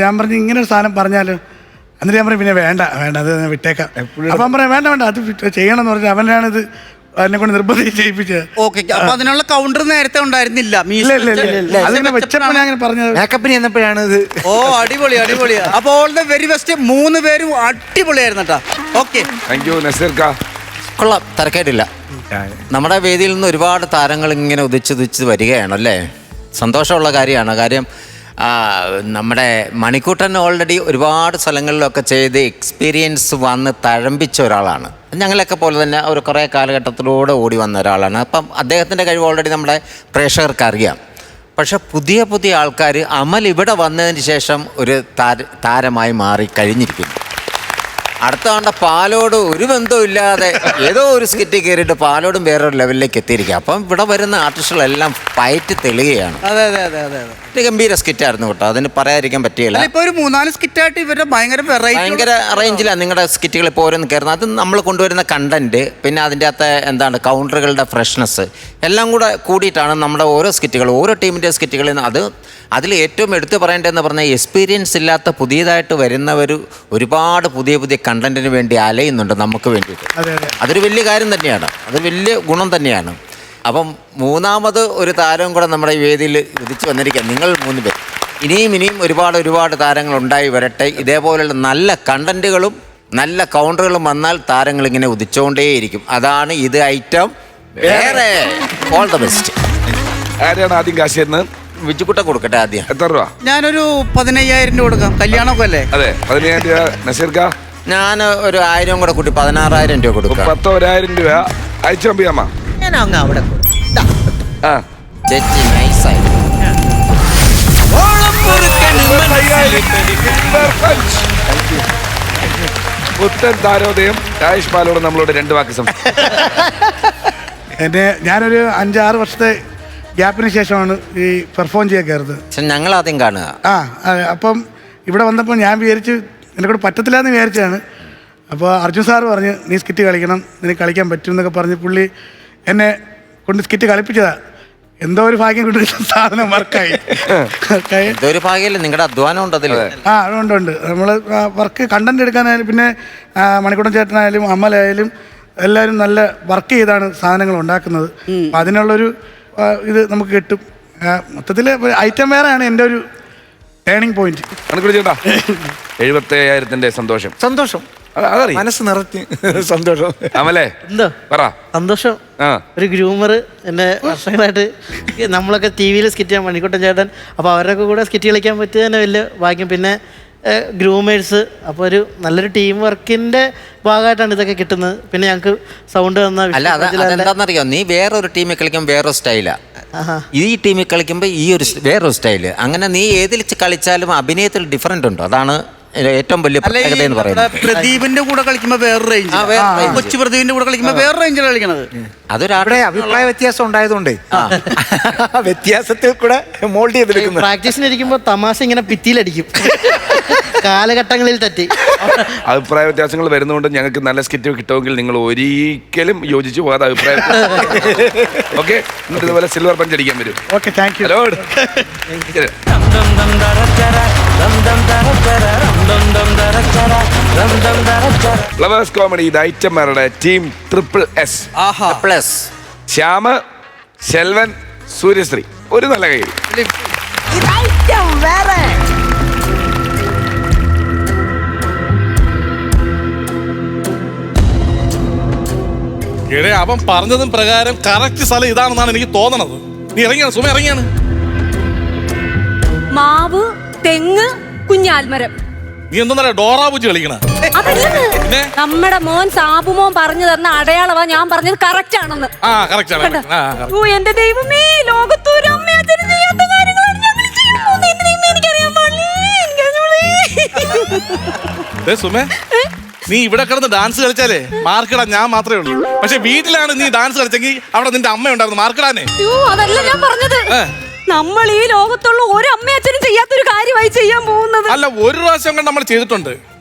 ഞാൻ പറഞ്ഞു ഇങ്ങനെ ഒരു സാധനം പറഞ്ഞാലോ. എന്നിട്ട് ഞാൻ പറഞ്ഞു പിന്നെ വേണ്ട അത് വിട്ടേക്കാം. അപ്പം പറയാം വേണ്ട അത് ചെയ്യണം എന്ന് പറഞ്ഞാൽ അവനാണിത് എന്നെ കൊണ്ട് നിർബന്ധിച്ച് ചെയ്യിപ്പിച്ചത്. ഓക്കെ, അപ്പൊ അതിനുള്ള കൗണ്ടർ നേരത്തെ ഉണ്ടായിരുന്നില്ല. അതിങ്ങനെ വെച്ചപ്പോൾ ഞാൻ അങ്ങനെ പറഞ്ഞത് മേക്കപ്പിന് ചെന്നപ്പോഴാണ് ഇത്. ഓ അടിപൊളി. അപ്പൊ ഓൾ ദ വെരി ബെസ്റ്റ്. 3 പേരും അടിപൊളിയായിരുന്നു കേട്ടോ. ഓക്കെ, താങ്ക് യു നസീർക്ക. കൊള്ളാം, തിരക്കേടില്ല. നമ്മുടെ വേദിയിൽ നിന്ന് ഒരുപാട് താരങ്ങൾ ഇങ്ങനെ ഉദിച്ച് വരികയാണല്ലേ. സന്തോഷമുള്ള കാര്യമാണ്. കാര്യം നമ്മുടെ മണിക്കൂട്ടൻ ഓൾറെഡി ഒരുപാട് സ്ഥലങ്ങളിലൊക്കെ ചെയ്ത് എക്സ്പീരിയൻസ് വന്ന് തഴമ്പിച്ച ഒരാളാണ്. ഞങ്ങളൊക്കെ പോലെ തന്നെ ഒരു കുറേ കാലഘട്ടത്തിലൂടെ ഓടി വന്ന ഒരാളാണ്. അപ്പം അദ്ദേഹത്തിൻ്റെ കഴിവ് ഓൾറെഡി നമ്മുടെ പ്രേക്ഷകർക്ക് അറിയാം. പക്ഷെ പുതിയ ആൾക്കാർ അമൽ ഇവിടെ വന്നതിന് ശേഷം ഒരു താരമായി മാറി കഴിഞ്ഞിരിക്കുന്നു. അടുത്ത ആണ്ട പാലോട് ഒരു ബന്ധമില്ലാതെ ഏതോ ഒരു സ്കിറ്റ് കയറിയിട്ട് പാലോടും വേറൊരു ലെവലിലേക്ക് എത്തിയിരിക്കുക. അപ്പം ഇവിടെ വരുന്ന ആർട്ടിസ്റ്റുകളെല്ലാം പയറ്റ് തെളിയുകയാണ്. അതെ, ഗംഭീര സ്കിറ്റായിരുന്നു കേട്ടോ, അതിന് പറയാതിരിക്കാൻ പറ്റിയില്ല. ഇപ്പൊ ഒരു 4 സ്കിറ്റായിട്ട് ഇവരുടെ ഭയങ്കര റേഞ്ചിലാണ് നിങ്ങളുടെ സ്കിറ്റുകൾ ഇപ്പോൾ ഓരോന്ന് കയറുന്നത്. അത് നമ്മൾ കൊണ്ടുവരുന്ന കണ്ടന്റ്, പിന്നെ അതിൻ്റെ അകത്ത് എന്താണ് കൗണ്ടറുകളുടെ ഫ്രഷ്നെസ് എല്ലാം കൂടെ കൂടിയിട്ടാണ് നമ്മുടെ ഓരോ സ്കിറ്റുകൾ, ഓരോ ടീമിൻ്റെ സ്കിറ്റുകളിൽ നിന്ന്. അതിൽ ഏറ്റവും എടുത്തു പറയേണ്ടതെന്ന് പറഞ്ഞാൽ എക്സ്പീരിയൻസ് ഇല്ലാത്ത പുതിയതായിട്ട് വരുന്നവർ ഒരുപാട് പുതിയ കണ്ടന്റിന് വേണ്ടി അലയുന്നുണ്ട് നമുക്ക് വേണ്ടിയിട്ട്. അതൊരു വലിയ കാര്യം തന്നെയാണ്, അതൊരു വലിയ ഗുണം തന്നെയാണ്. അപ്പം 3ാമത് ഒരു താരവും കൂടെ നമ്മുടെ ഈ വേദിയിൽ ഉദിച്ചു വന്നിരിക്കുക. നിങ്ങൾ 3 പേർ ഇനിയും ഒരുപാട് താരങ്ങൾ ഉണ്ടായി വരട്ടെ. ഇതേപോലുള്ള നല്ല കണ്ടന്റുകളും നല്ല കൗണ്ടറുകളും വന്നാൽ താരങ്ങൾ ഇങ്ങനെ ഉദിച്ചുകൊണ്ടേയിരിക്കും. അതാണ് ഇത് ഐറ്റം വേറെ. All the best. ആരെയാണ് ആദ്യം കാശ് തരുന്നത്? വിജുക്കുട്ട കൊടുക്കട്ടെ ആദ്യം. എത്ര രൂപ? ഞാനൊരു 15,000 രൂപ കൊടുക്കാം. കല്യാണമൊക്കെ അല്ലേ? അതെ, 15,000 രൂപ. നസീർക്ക? ഞാൻ ഒരു 1000 കൂടെ കൂട്ടി 16,000 രൂപ കൊടുക്കാം. 10,000 രൂപ അയച്ചു അമ്പിയാമ്മ. ഞാൻ അങ്ങ് അവിടെ ആ, ചേച്ചി നൈസായി. പുത്തൻ താരോദയം രാജേഷ് പാലോട് നമ്മളോട് 2 വാക്ക് എന്നെ ഞാനൊരു 5-6 വർഷത്തെ ഗ്യാപ്പിന് ശേഷമാണ് ഈ പെർഫോം ചെയ്യാൻ കയറുന്നത്. പക്ഷെ ഞങ്ങൾ ആദ്യം കാണുക. അപ്പം ഇവിടെ വന്നപ്പോൾ ഞാൻ വിചാരിച്ചു എന്നെ കൂടെ പറ്റത്തില്ല എന്ന് വിചാരിച്ചാണ്. അപ്പോൾ അർജുൻ സാറ് പറഞ്ഞ് നീ സ്കിറ്റ് കളിക്കണം, നിനക്ക് കളിക്കാൻ പറ്റും എന്നൊക്കെ പറഞ്ഞ് പുള്ളി എന്നെ കൊണ്ട് സ്കിറ്റ് കളിപ്പിച്ചതാണ്. എന്തോ ഒരു ഭാഗ്യം കൊണ്ട് സാധനം വർക്കായി. ഇതൊരു ഭാഗ്യമല്ലേ, നിങ്ങളുടെ അധ്വാനം ഉണ്ട് അതിൽ. ആ ഉണ്ട്. നമ്മൾ വർക്ക് കണ്ടന്റ് എടുക്കാനായാലും പിന്നെ മണിക്കൂട്ടൻ ചേട്ടനായാലും അമ്മലായാലും എല്ലാവരും നല്ല വർക്ക് ചെയ്താണ് സാധനങ്ങൾ ഉണ്ടാക്കുന്നത്. അപ്പം അതിനുള്ളൊരു ഇത് നമുക്ക് കിട്ടും. മൊത്തത്തിൽ ഐറ്റം വേറെയാണ് എൻ്റെ ഒരു ടേണിംഗ് പോയിന്റ്. മണിക്കൂർ ചേട്ടാ, 75,000 സന്തോഷം. സന്തോഷം, അതറിയാം, മനസ്സ് നിറത്തി സന്തോഷം. അമലേ എന്തോ പറ. സന്തോഷം. ആ, ഒരു ഗ്രൂമർ എന്നെ വർഷങ്ങളായിട്ട് നമ്മളൊക്കെ ടി വിയിൽ സ്കിറ്റ് ചെയ്യാൻ മണിക്കൂട്ടൻ ചേട്ടൻ, അപ്പോൾ അവരുടെ കൂടെ സ്കിറ്റ് കളിക്കാൻ പറ്റിയത് തന്നെ വലിയ ഭാഗ്യം. പിന്നെ ഗ്രൂമേഴ്സ്, അപ്പോൾ ഒരു നല്ലൊരു ടീം വർക്കിന്റെ ഭാഗമായിട്ടാണ് ഇതൊക്കെ കിട്ടുന്നത്. പിന്നെ ഞങ്ങൾക്ക് സൗണ്ട് തന്ന അല്ല അതെന്താണെന്നറിയോ, നീ വേറൊരു ടീമിൽ കളിക്കുമ്പോൾ വേറൊരു സ്റ്റൈലാ, ഈ ടീമിൽ കളിക്കുമ്പോൾ ഈ ഒരു വേറൊരു സ്റ്റൈല്. അങ്ങനെ നീ ഏതിൽ കളിച്ചാലും അഭിനയത്തിൽ ഡിഫറൻറ്റ് ഉണ്ടോ, അതാണ് ഏറ്റവും വലിയ പ്രത്യേകത എന്ന് പറയുന്നത്. പ്രദീപിന്റെ കൂടെ കളിക്കുമ്പോ വേറെ റേഞ്ച്, കൊച്ചു പ്രദീപിന്റെ കൂടെ കളിക്കുമ്പോ വേറെ റേഞ്ചിലാണ് കളിക്കണത്. അതൊരാടെ അഭിപ്രായ വ്യത്യാസം ഉണ്ടായതുകൊണ്ട് വ്യത്യാസത്തിൽ കൂടെ മോൾഡ് ചെയ്തെടുക്കുന്നു. പ്രാക്ടീസിന് ഇരിക്കുമ്പോൾ തമാശ ഇങ്ങനെ ഭിത്തിയിലടിക്കും കാലഘട്ടങ്ങളിൽ തെറ്റി. അഭിപ്രായ വ്യത്യാസങ്ങൾ വരുന്നതുകൊണ്ട് ഞങ്ങൾക്ക് നല്ല സ്കിറ്റ് കിട്ടുമെങ്കിൽ നിങ്ങൾ ഒരിക്കലും യോജിച്ചു പോകാതെ അഭിപ്രായം. ഓക്കെ, എന്നിട്ട് ഇതുപോലെ സിൽവർ പഞ്ച് അടിക്കാൻ വരും. Okay, thank you. Hello. Flowers comedy ഇത് ഐറ്റംമാരുടെ team SSS. Plus Shyam, Selvan, Suryasree. ഒരു നല്ല കൈ. എടേ, അവൻ പറഞ്ഞതും പ്രകാരം കറക്റ്റ് സ്ഥലം ഇതാണെന്നാണ് എനിക്ക് തോന്നണത്. നീ ഇറങ്ങിയാണ് സുമ, ഇറങ്ങിയാണ്. മാവ്, തെങ്ങ്, കുഞ്ഞാൽമരം. നീ എന്താ ഡോറാ പൂജി കളിക്കണ? അതല്ലെന്ന്, നമ്മുടെ മോൻ സാബുമോൻ പറഞ്ഞു തന്ന അടയാളവാ ഞാൻ പറഞ്ഞത് കറക്റ്റ് ആണെന്ന്. ആ, കറക്റ്റ് ആണ്. ഓ എന്റെ ദൈവമേ, ലോകത്തൊരു അമ്മയച്ഛനും ചെയ്യാത്ത കാര്യങ്ങളാണ് ഞങ്ങൾ ചെയ്യാൻ പോകുന്നത്. എന്റെ ദൈവമേ, എനിക്കറിയാൻ പാടില്ലേ, സുമേ, നീ ഇവിടെ കിടന്ന് ഡാൻസ് കളിച്ചാലേ മാർക്കിടാൻ ഞാൻ മാത്രമേ ഉള്ളൂ. പക്ഷെ വീട്ടിലാണ് നീ ഡാൻസ് കളിച്ചെങ്കിൽ അവിടെ നിന്റെ അമ്മ ഉണ്ടായിരുന്നു മാർക്കിടാനേ. അതല്ല ഞാൻ പറഞ്ഞത്, നമ്മൾ ഈ ലോകത്തുള്ള ഒരു അമ്മയച്ഛനും ചെയ്യാത്തൊരു കാര്യമായി ചെയ്യാൻ പോകുന്നത്. അല്ല, ഒരു പ്രാവശ്യം കൊണ്ട് നമ്മൾ ചെയ്തിട്ടുണ്ട്.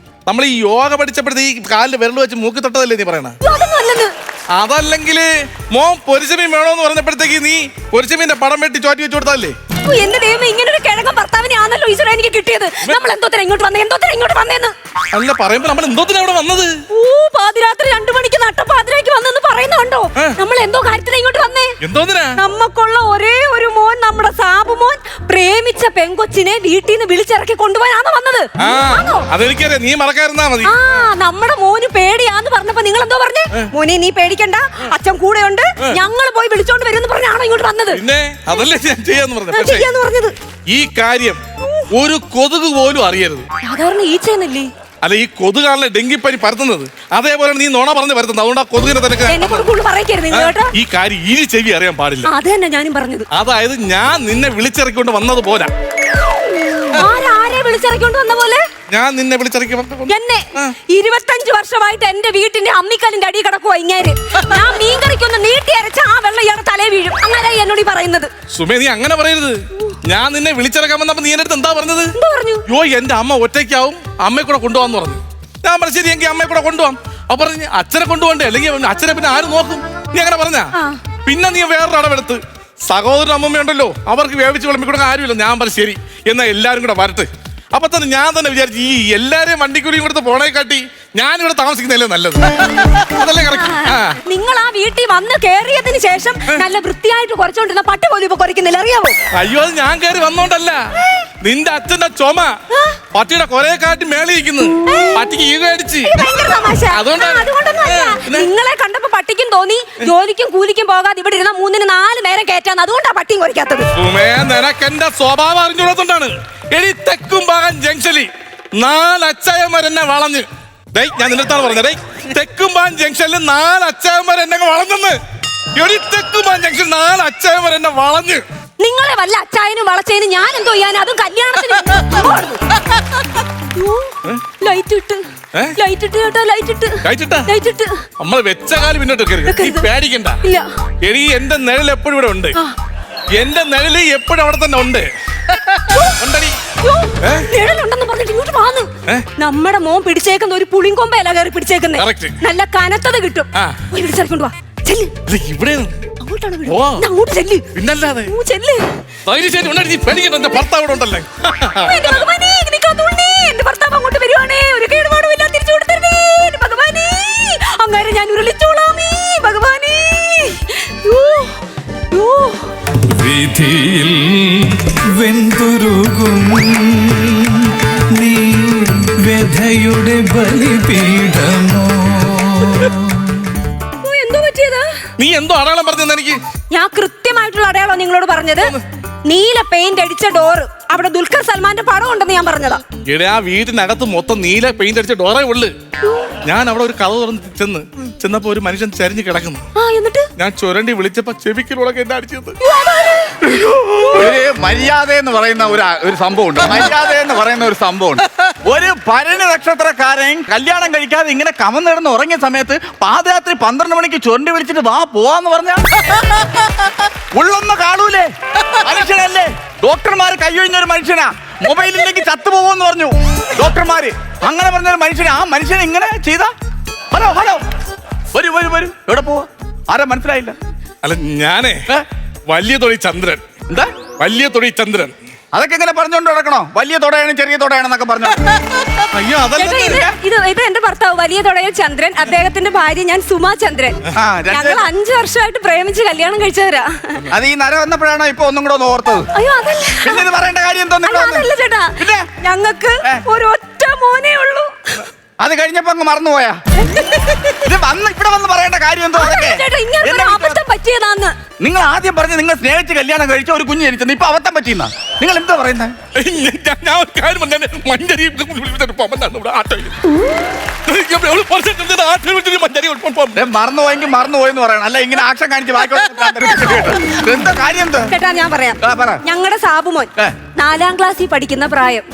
നമ്മൾ ഈ യോഗ പഠിച്ചപ്പോഴത്തെ ഈ കാലിൽ വിരൽ വെച്ച് മൂക്കി തൊട്ടതല്ലേ നീ പറയണ? അതല്ലെങ്കിൽ മോൻ പൊരിച്ചമീൻ വേണോന്ന് പറഞ്ഞപ്പോഴത്തേക്ക് നീ പൊരിച്ചമീന്റെ പടം വെട്ടി ചോറ്റി വെച്ച് കൊടുത്തല്ലേ? എന്റെ ദൈവം, ഇങ്ങനെ ഒരു കിഴങ്ങൻ ഭർത്താവിനെ ആണല്ലോ ഈശ്വര എനിക്ക് കിട്ടിയത്. നമ്മൾ എന്തോത്തിനാ ഇങ്ങോട്ട് വന്നേന്ന്? അല്ല, പറയുമ്പോ നമ്മൾ എന്തോത്തിനാ ഇവിടെ വന്നത്? പാതിരാത്രി 2 മണിക്ക് നട്ടപ്പാതിരാക്ക് വന്നെന്ന് പറയുന്നുണ്ടോ? നമ്മൾ എന്തോ കാര്യത്തിനാ ഇങ്ങോട്ട് വന്നേ? എന്തോത്തിനാ? നമുക്കുള്ള ഒരേ ഒരു മോൻ, നമ്മുടെ സാബുമോൻ പ്രേമിച്ച പെങ്കൊച്ചിനെ വീട്ടിൽ നിന്ന് വിളിച്ചിറക്കി കൊണ്ടുപോയാണോ വന്നത്? അതെനിക്കറിയാം, നീ മറക്കാതിരുന്നാ മതി. നമ്മുടെ മോന് പേടിയാന്ന് പറഞ്ഞപ്പോ നിങ്ങൾ എന്തോ പറഞ്ഞേ? മോനെ നീ പേടിക്കണ്ട, അച്ഛൻ കൂടെയുണ്ട്, ഞങ്ങൾ പോയി വിളിച്ചോണ്ട് വരുമെന്ന് പറഞ്ഞാണോ ഇങ്ങോട്ട് വന്നത്? പിന്നെ അതല്ലേ ഞാൻ ചെയ്യാന്ന് പറഞ്ഞത്. ഈ കാര്യം ഒരു കൊതുക് പോലും അറിയരുത്. സാധാരണ ഈച്ചയെന്നല്ലേ? അല്ല, ഈ കൊതുകാണല്ലേ ഡെങ്കിപ്പനി പരത്തുന്നത്. അതേപോലെ നീ നോണ പറഞ്ഞ് പരത്തുന്നത്. അതുകൊണ്ട് ആ കൊതുകിനെ തന്നെ ഈ കാര്യം ഇനി ചെവി അറിയാൻ പാടില്ല. അത് തന്നെ ഞാനും പറഞ്ഞത്. അതായത് ഞാൻ നിന്നെ വിളിച്ചിറക്കിക്കൊണ്ട് വന്നത് പോലെ. വിളിച്ചിറക്കിക്കൊണ്ട് വന്ന പോലെ ഞാൻ നിന്നെ വിളിച്ചിറക്കി എന്നെ 25 വർഷമായിട്ട് എന്റെ വീട്ടിന്റെ അമ്മിക്കല്ലിന്റെ അടി കിടക്കുവാ ഇങ്ങനെ. ഞാൻ മീൻ കറിക്കൊന്ന് നീട്ടി അരച്ച ആ വെള്ളം ഇയാളെ തലേ വീഴും. അങ്ങനെ എന്നോട് പറയുന്നത്. സുമേ, നീ അങ്ങനെ പറയരുത്. ഞാൻ നിന്നെ വിളിച്ചിറക്കാൻ വന്നപ്പോ നീ എന്റെ അടുത്ത് എന്താ പറഞ്ഞത്? യോ, എന്റെ അമ്മ ഒറ്റയ്ക്കാവും, അമ്മയെ കൂടെ കൊണ്ടുപോകാന്ന് പറഞ്ഞു. ഞാൻ പറഞ്ഞു ശരി, എങ്കിൽ അമ്മയെ കൂടെ കൊണ്ടുപോകാം. അപ്പൊ പറഞ്ഞു അച്ഛനെ കൊണ്ടുപോകണ്ടേ, അല്ലെങ്കിൽ അച്ഛനെ പിന്നെ ആരും നോക്കും? നീ അങ്ങനെ പറഞ്ഞാ? പിന്നെ നീ വേറൊരു അടവെടുത്ത് സഹോദരൻ അമ്മമ്മയുണ്ടല്ലോ, അവർക്ക് വേവിച്ച് വിളമ്പിക്കൂടെ ആരുമില്ല. ഞാൻ പറഞ്ഞു ശരി, എന്നാ എല്ലാരും കൂടെ വരട്ടെ. അപ്പൊ തന്നെ ഞാൻ തന്നെ വിചാരിച്ചു, ഈ എല്ലാരെയും വണ്ടിക്കൂലിയും കൊടുത്ത് പോണേ കാട്ടി ഞാനിവിടെ താമസിക്കുന്നതല്ലേ നല്ലത്. അതല്ലേ കറക്റ്റ്? നിങ്ങൾ ആ വീട്ടിൽ വന്ന് കേറിയതിന് ശേഷം നല്ല വൃത്തിയായിട്ട് കുറച്ചോണ്ടിരുന്ന പട്ടി പോലും ഇപ്പൊ കുറയ്ക്കുന്നില്ല, അറിയാവോ? അയ്യോ, അത് ഞാൻ കയറി വന്നോണ്ടല്ല. നിന്റെ അച്ഛന്റെ ചുമ പട്ടിയുടെ കൊറേ കാട്ടി മേളിയിരിക്കുന്നു. പട്ടിക്ക് ഈഗോ അടിച്ച്. ഭയങ്കര തമാശ. അതുകൊണ്ടാണ്. അതുകൊണ്ടൊന്നുമല്ല. നിങ്ങളെ കണ്ടപ്പോ പട്ടിക്കും തോന്നി ജോലിക്കും കൂലിക്കും പോകാതെ ഇവിടെ ഇരുന്ന 3-4 നേരം കയറ്റാന്ന്. അതുകൊണ്ടാ പട്ടിയും കുറയ്ക്കാത്തത്. നിനക്കെന്റെ സ്വഭാവം അറിഞ്ഞുകൊണ്ടാണ്. എടി തെക്കും ഭാഗം ജംഗ്ഷനിൽ 4 അച്ചായന്മാരെന്നെ വളഞ്ഞ്. ഞാൻ നിന്നെടുത്താണ് പറഞ്ഞത്. തെക്കുംപാൻ ജംഗ്ഷനിൽ 4 അച്ചായന്മാർ എന്നെ വളഞ്ഞെന്ന്. എടി തെക്കുംപാൻ ജംഗ്ഷൻ 4 അച്ചായന്മാർ എന്നെ വളഞ്ഞ്. നിങ്ങളെ വല്ല അച്ചായനും വളച്ചതിന് ഞാൻ എന്തോ ചെയ്യാൻ? അതും കല്യാണത്തിന്. ലൈറ്റ് ഇട്ട് നമ്മള് വെച്ച കാല് പിന്നോട്ട് പേടിക്കണ്ട. എടി എന്റെ നിഴൽ എപ്പോഴും ഇവിടെ ഉണ്ട്. എന്റെ നിഴല് എപ്പോഴും അവിടെ തന്നെ ഉണ്ട്. നമ്മുടെ മോൻ പിടിച്ചേക്കുന്ന ഒരു പുളിങ്കൊമ്പല്ല കയറി പിടിച്ചേക്കുന്നേ. നല്ല കനത്തത് കിട്ടും. ഇവിടെ അങ്ങോട്ട് ചെല്ല്. പിന്നല്ലാതെ ഭർത്താവ് ഉണ്ടല്ലേ. എന്റെ ഭർത്താവ് അങ്ങോട്ട് വരുവാണേ. ഒരു കേടുപാടുമില്ല. തിരിച്ചു കൊടുത്തേ ഭഗവാനേ. അങ്ങനെ ഞാൻ ഉരുളിച്ചോളാമേ ഭഗവാനേ. വിധിയിൽ വെന്തുരുകും നീ വ്യഥയുടെ ബലിപീഠമോ. എന്തോ പറ്റിയതാ? നീ എന്തോ അടയാളം പറഞ്ഞത് എനിക്ക്? ഞാൻ കൃത്യമായിട്ടുള്ള അടയാളം നിങ്ങളോട് പറഞ്ഞത്. നീല പെയിന്റ് അടിച്ച ഡോറ്. അവിടെ ദുൽഖർ സൽമാന്റെ പടം ഉണ്ടെന്ന് ഞാൻ പറഞ്ഞതാ. ഇവിടെ ആ വീടിനകത്ത് മൊത്തം നീല പെയിന്റ് അടിച്ച ഡോറേ ഉള്ളു. ഞാൻ അവിടെ ഒരു കഥ തുറന്ന് ചെന്നപ്പോ ഒരു മനുഷ്യൻ ചരിഞ്ഞ് കിടക്കുന്നു. എന്നിട്ട് ഞാൻ ചുരണ്ടി വിളിച്ചപ്പോ ചെവിക്കലോളൊക്കെ എന്നെ അടിച്ചത്. ഒരു മര്യാദ എന്ന് പറയുന്ന ഒരു സംഭവം ഉണ്ട്. മര്യാദ എന്ന് പറയുന്ന ഒരു സംഭവം ഉണ്ട്. ഒരു ഭരണി നക്ഷത്രക്കാരൻ കല്യാണം കഴിക്കാതെ ഇങ്ങനെ കമന്നിടന്ന് ഉറങ്ങിയ സമയത്ത് പാദയാത്രി 12 മണിക്ക് ചുരണ്ടി വിളിച്ചിട്ട് വാ പോവാന്ന് പറഞ്ഞ ഉള്ളൊന്ന് കാണൂലേ? മനുഷ്യനല്ലേ? ഡോക്ടർമാര് കൈയൊഴിഞ്ഞ ഒരു മനുഷ്യനാ. മൊബൈലിലേക്ക് ചത്തുപോകുമെന്ന് പറഞ്ഞു ഡോക്ടർമാര്. അങ്ങനെ പറഞ്ഞ ഒരു മനുഷ്യന്, ആ മനുഷ്യനെ ഇങ്ങനെ ചെയ്ത. ഹലോ ഹലോ വരൂ വരൂ വരൂ. എവിടെ പോവാ? ആരാ മനസ്സിലായില്ല? അല്ല ഞാനേ വലിയ തൊടി ചന്ദ്രൻ. എന്താ വലിയ തൊടി ചന്ദ്രൻ? അതൊക്കെ ഇങ്ങനെ പറഞ്ഞോണ്ട് നടക്കണോ? വലിയ തൊടയാണ് ചെറിയ തൊടയാണെന്നൊക്കെ പറഞ്ഞു. അയ്യോ ഇത് എന്റെ ഭർത്താവ് വലിയ തൊടയിൽ ചന്ദ്രൻ. അദ്ദേഹത്തിന്റെ ഭാര്യ ഞാൻ സുമാ ചന്ദ്രൻ. ഞങ്ങൾ 5 വർഷമായിട്ട് പ്രേമിച്ച് കല്യാണം കഴിച്ചവരാ. അത് ഈ നര വന്നപ്പോഴാണോ ഇപ്പൊ ഒന്നും കൂടെ ഒന്ന് ഓർത്തത്? അയ്യോ അതല്ല. പിന്നെ ഇത് പറയേണ്ട കാര്യം അതല്ല ചേട്ടാ. ഞങ്ങൾക്ക് ഒരൊറ്റ മോനേ ഉള്ളൂ. അത് കഴിഞ്ഞപ്പോ അങ്ങ് മറന്നുപോയാ? ഇത് ഇവിടെ വന്ന് പറയേണ്ട കാര്യം എന്തോ? അബദ്ധം പറ്റിയതാന്ന്. നിങ്ങൾ ആദ്യം പറഞ്ഞ് നിങ്ങൾ സ്നേഹിച്ച് കല്യാണം കഴിച്ച ഒരു കുഞ്ഞ് ജനിച്ചത്. ഇപ്പൊ അബദ്ധം പറ്റിയെന്ന നിങ്ങൾ എന്താ പറയുന്നത്? മറന്നുപോയെങ്കിൽ മറന്നുപോയെന്ന് പറയണം. അല്ല ഇങ്ങനെ ആക്ഷൻ കാണിച്ച് എന്താ കാര്യം? എന്താ ചേട്ടാ ഞാൻ പറയാം. ഞങ്ങളുടെ സാബുമോൻ 4ാം ക്ലാസ്സിൽ പഠിക്കുന്ന പ്രായം.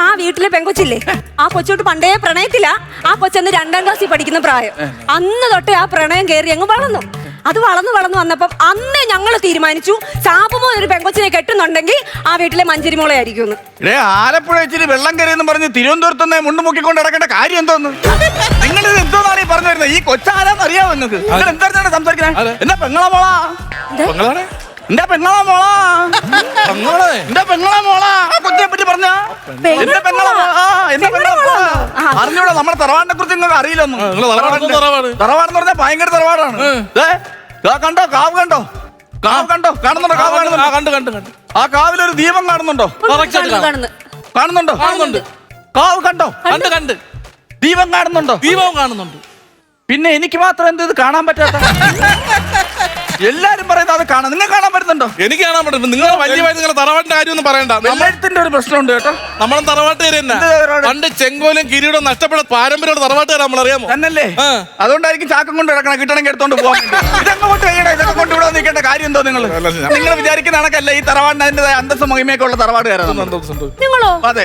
ആ വീട്ടിലെ പെങ്കൊച്ചില്ലേ, ആ കൊച്ചോട്ട് പണ്ടേ പ്രണയത്തില. ആ കൊച്ചെന്ന് 2ാം ക്ലാസ്സിൽ പഠിക്കുന്ന പ്രായം. അന്ന് തൊട്ടേ ആ പ്രണയം കയറി അങ്ങ് വളർന്നു. അത് വളർന്നു വന്നപ്പം അന്നേ ഞങ്ങൾ തീരുമാനിച്ചു സാബുമോൻ ഒരു പെങ്കൊച്ചിനെ കെട്ടുന്നുണ്ടെങ്കിൽ ആ വീട്ടിലെ മഞ്ചരിമോളെ ആയിരിക്കും. ആലപ്പുഴ ഇച്ചിരി വെള്ളം കയറിയെന്ന് പറഞ്ഞ് തിരുവനന്തപുരത്ത് മുണ്ടുമുക്കിക്കൊണ്ട് നടക്കേണ്ട കാര്യം എന്തോന്ന്? നിങ്ങൾ ഇത് എന്തോന്നാണ് ഈ പറഞ്ഞു വരുന്നത്? ഈ കൊച്ചാരാന്ന് അറിയാമോ നിങ്ങൾക്ക്? നിങ്ങൾ എന്താണ് സംസാരിക്കുന്നത്? എന്നാ പെങ്ങളെ മോളാ? എന്റെ പെങ്ങളെ മോളാ? എന്റെ പെങ്ങളെ മോളാ കൊച്ചിനെ പറ്റി പറഞ്ഞ? എന്റെ പെങ്ങളെ അറിഞ്ഞൂടാ? നമ്മുടെ തറവാടിനെ കുറിച്ച് നിങ്ങൾക്ക് അറിയില്ലൊന്നും. തറവാടെന്ന് പറഞ്ഞാൽ ഭയങ്കര തറവാടാണ്. കണ്ടോ കാവ്? കണ്ടോ കാവ്? കണ്ടോ കാണുന്നുണ്ടോ? കാവ് കാണുന്നുണ്ടോ? ആ കാവിലൊരു ദീപം കാണുന്നുണ്ടോ? കാണുന്നുണ്ടോ? കാവ് കണ്ടോ? കണ്ട് ദീപം കാണുന്നുണ്ടോ? ദീപവും കാണുന്നുണ്ട്. പിന്നെ എനിക്ക് മാത്രം എന്ത് ഇത് കാണാൻ പറ്റാത്ത? എല്ലാരും പറയുന്നത് അത് കാണാം. നിങ്ങൾ കാണാൻ പറ്റുന്നുണ്ടോ? എനിക്ക് കാണാൻ പറ്റും. നിങ്ങൾ വലിയ നിങ്ങളുടെ തറവാട്ടിന്റെ കാര്യമൊന്നും പറയണ്ട. വെള്ളത്തിന്റെ ഒരു പ്രശ്നമുണ്ട് കേട്ടോ. നമ്മളെ തറവാട്ടുകാർ തന്നെ പണ്ട് ചെങ്കോലും കിരീടവും നഷ്ടപ്പെട്ട പാരമ്പര്യമുള്ള തറവാട്ടുകാർ നമ്മൾ അറിയാമോ? തന്നല്ലേ? അതുകൊണ്ടായിരിക്കും ചാക്കം കൊണ്ട് കിടക്കണം, കിട്ടണമെങ്കിൽ എടുത്തോണ്ട് പോകാൻ. ഇതങ്ങോട്ട് വേണം. ഇതൊക്കെ കൊണ്ട് ഇവിടെ നിൽക്കേണ്ട കാര്യം എന്തോ? നിങ്ങൾ വിചാരിക്കുന്ന കണക്കല്ല ഈ തറവാടിന് അതിൻ്റെതായ അന്തസ്സും മഹിമയൊക്കെ ഉള്ള തറവാട്ടുകാരാണ്. അതെ.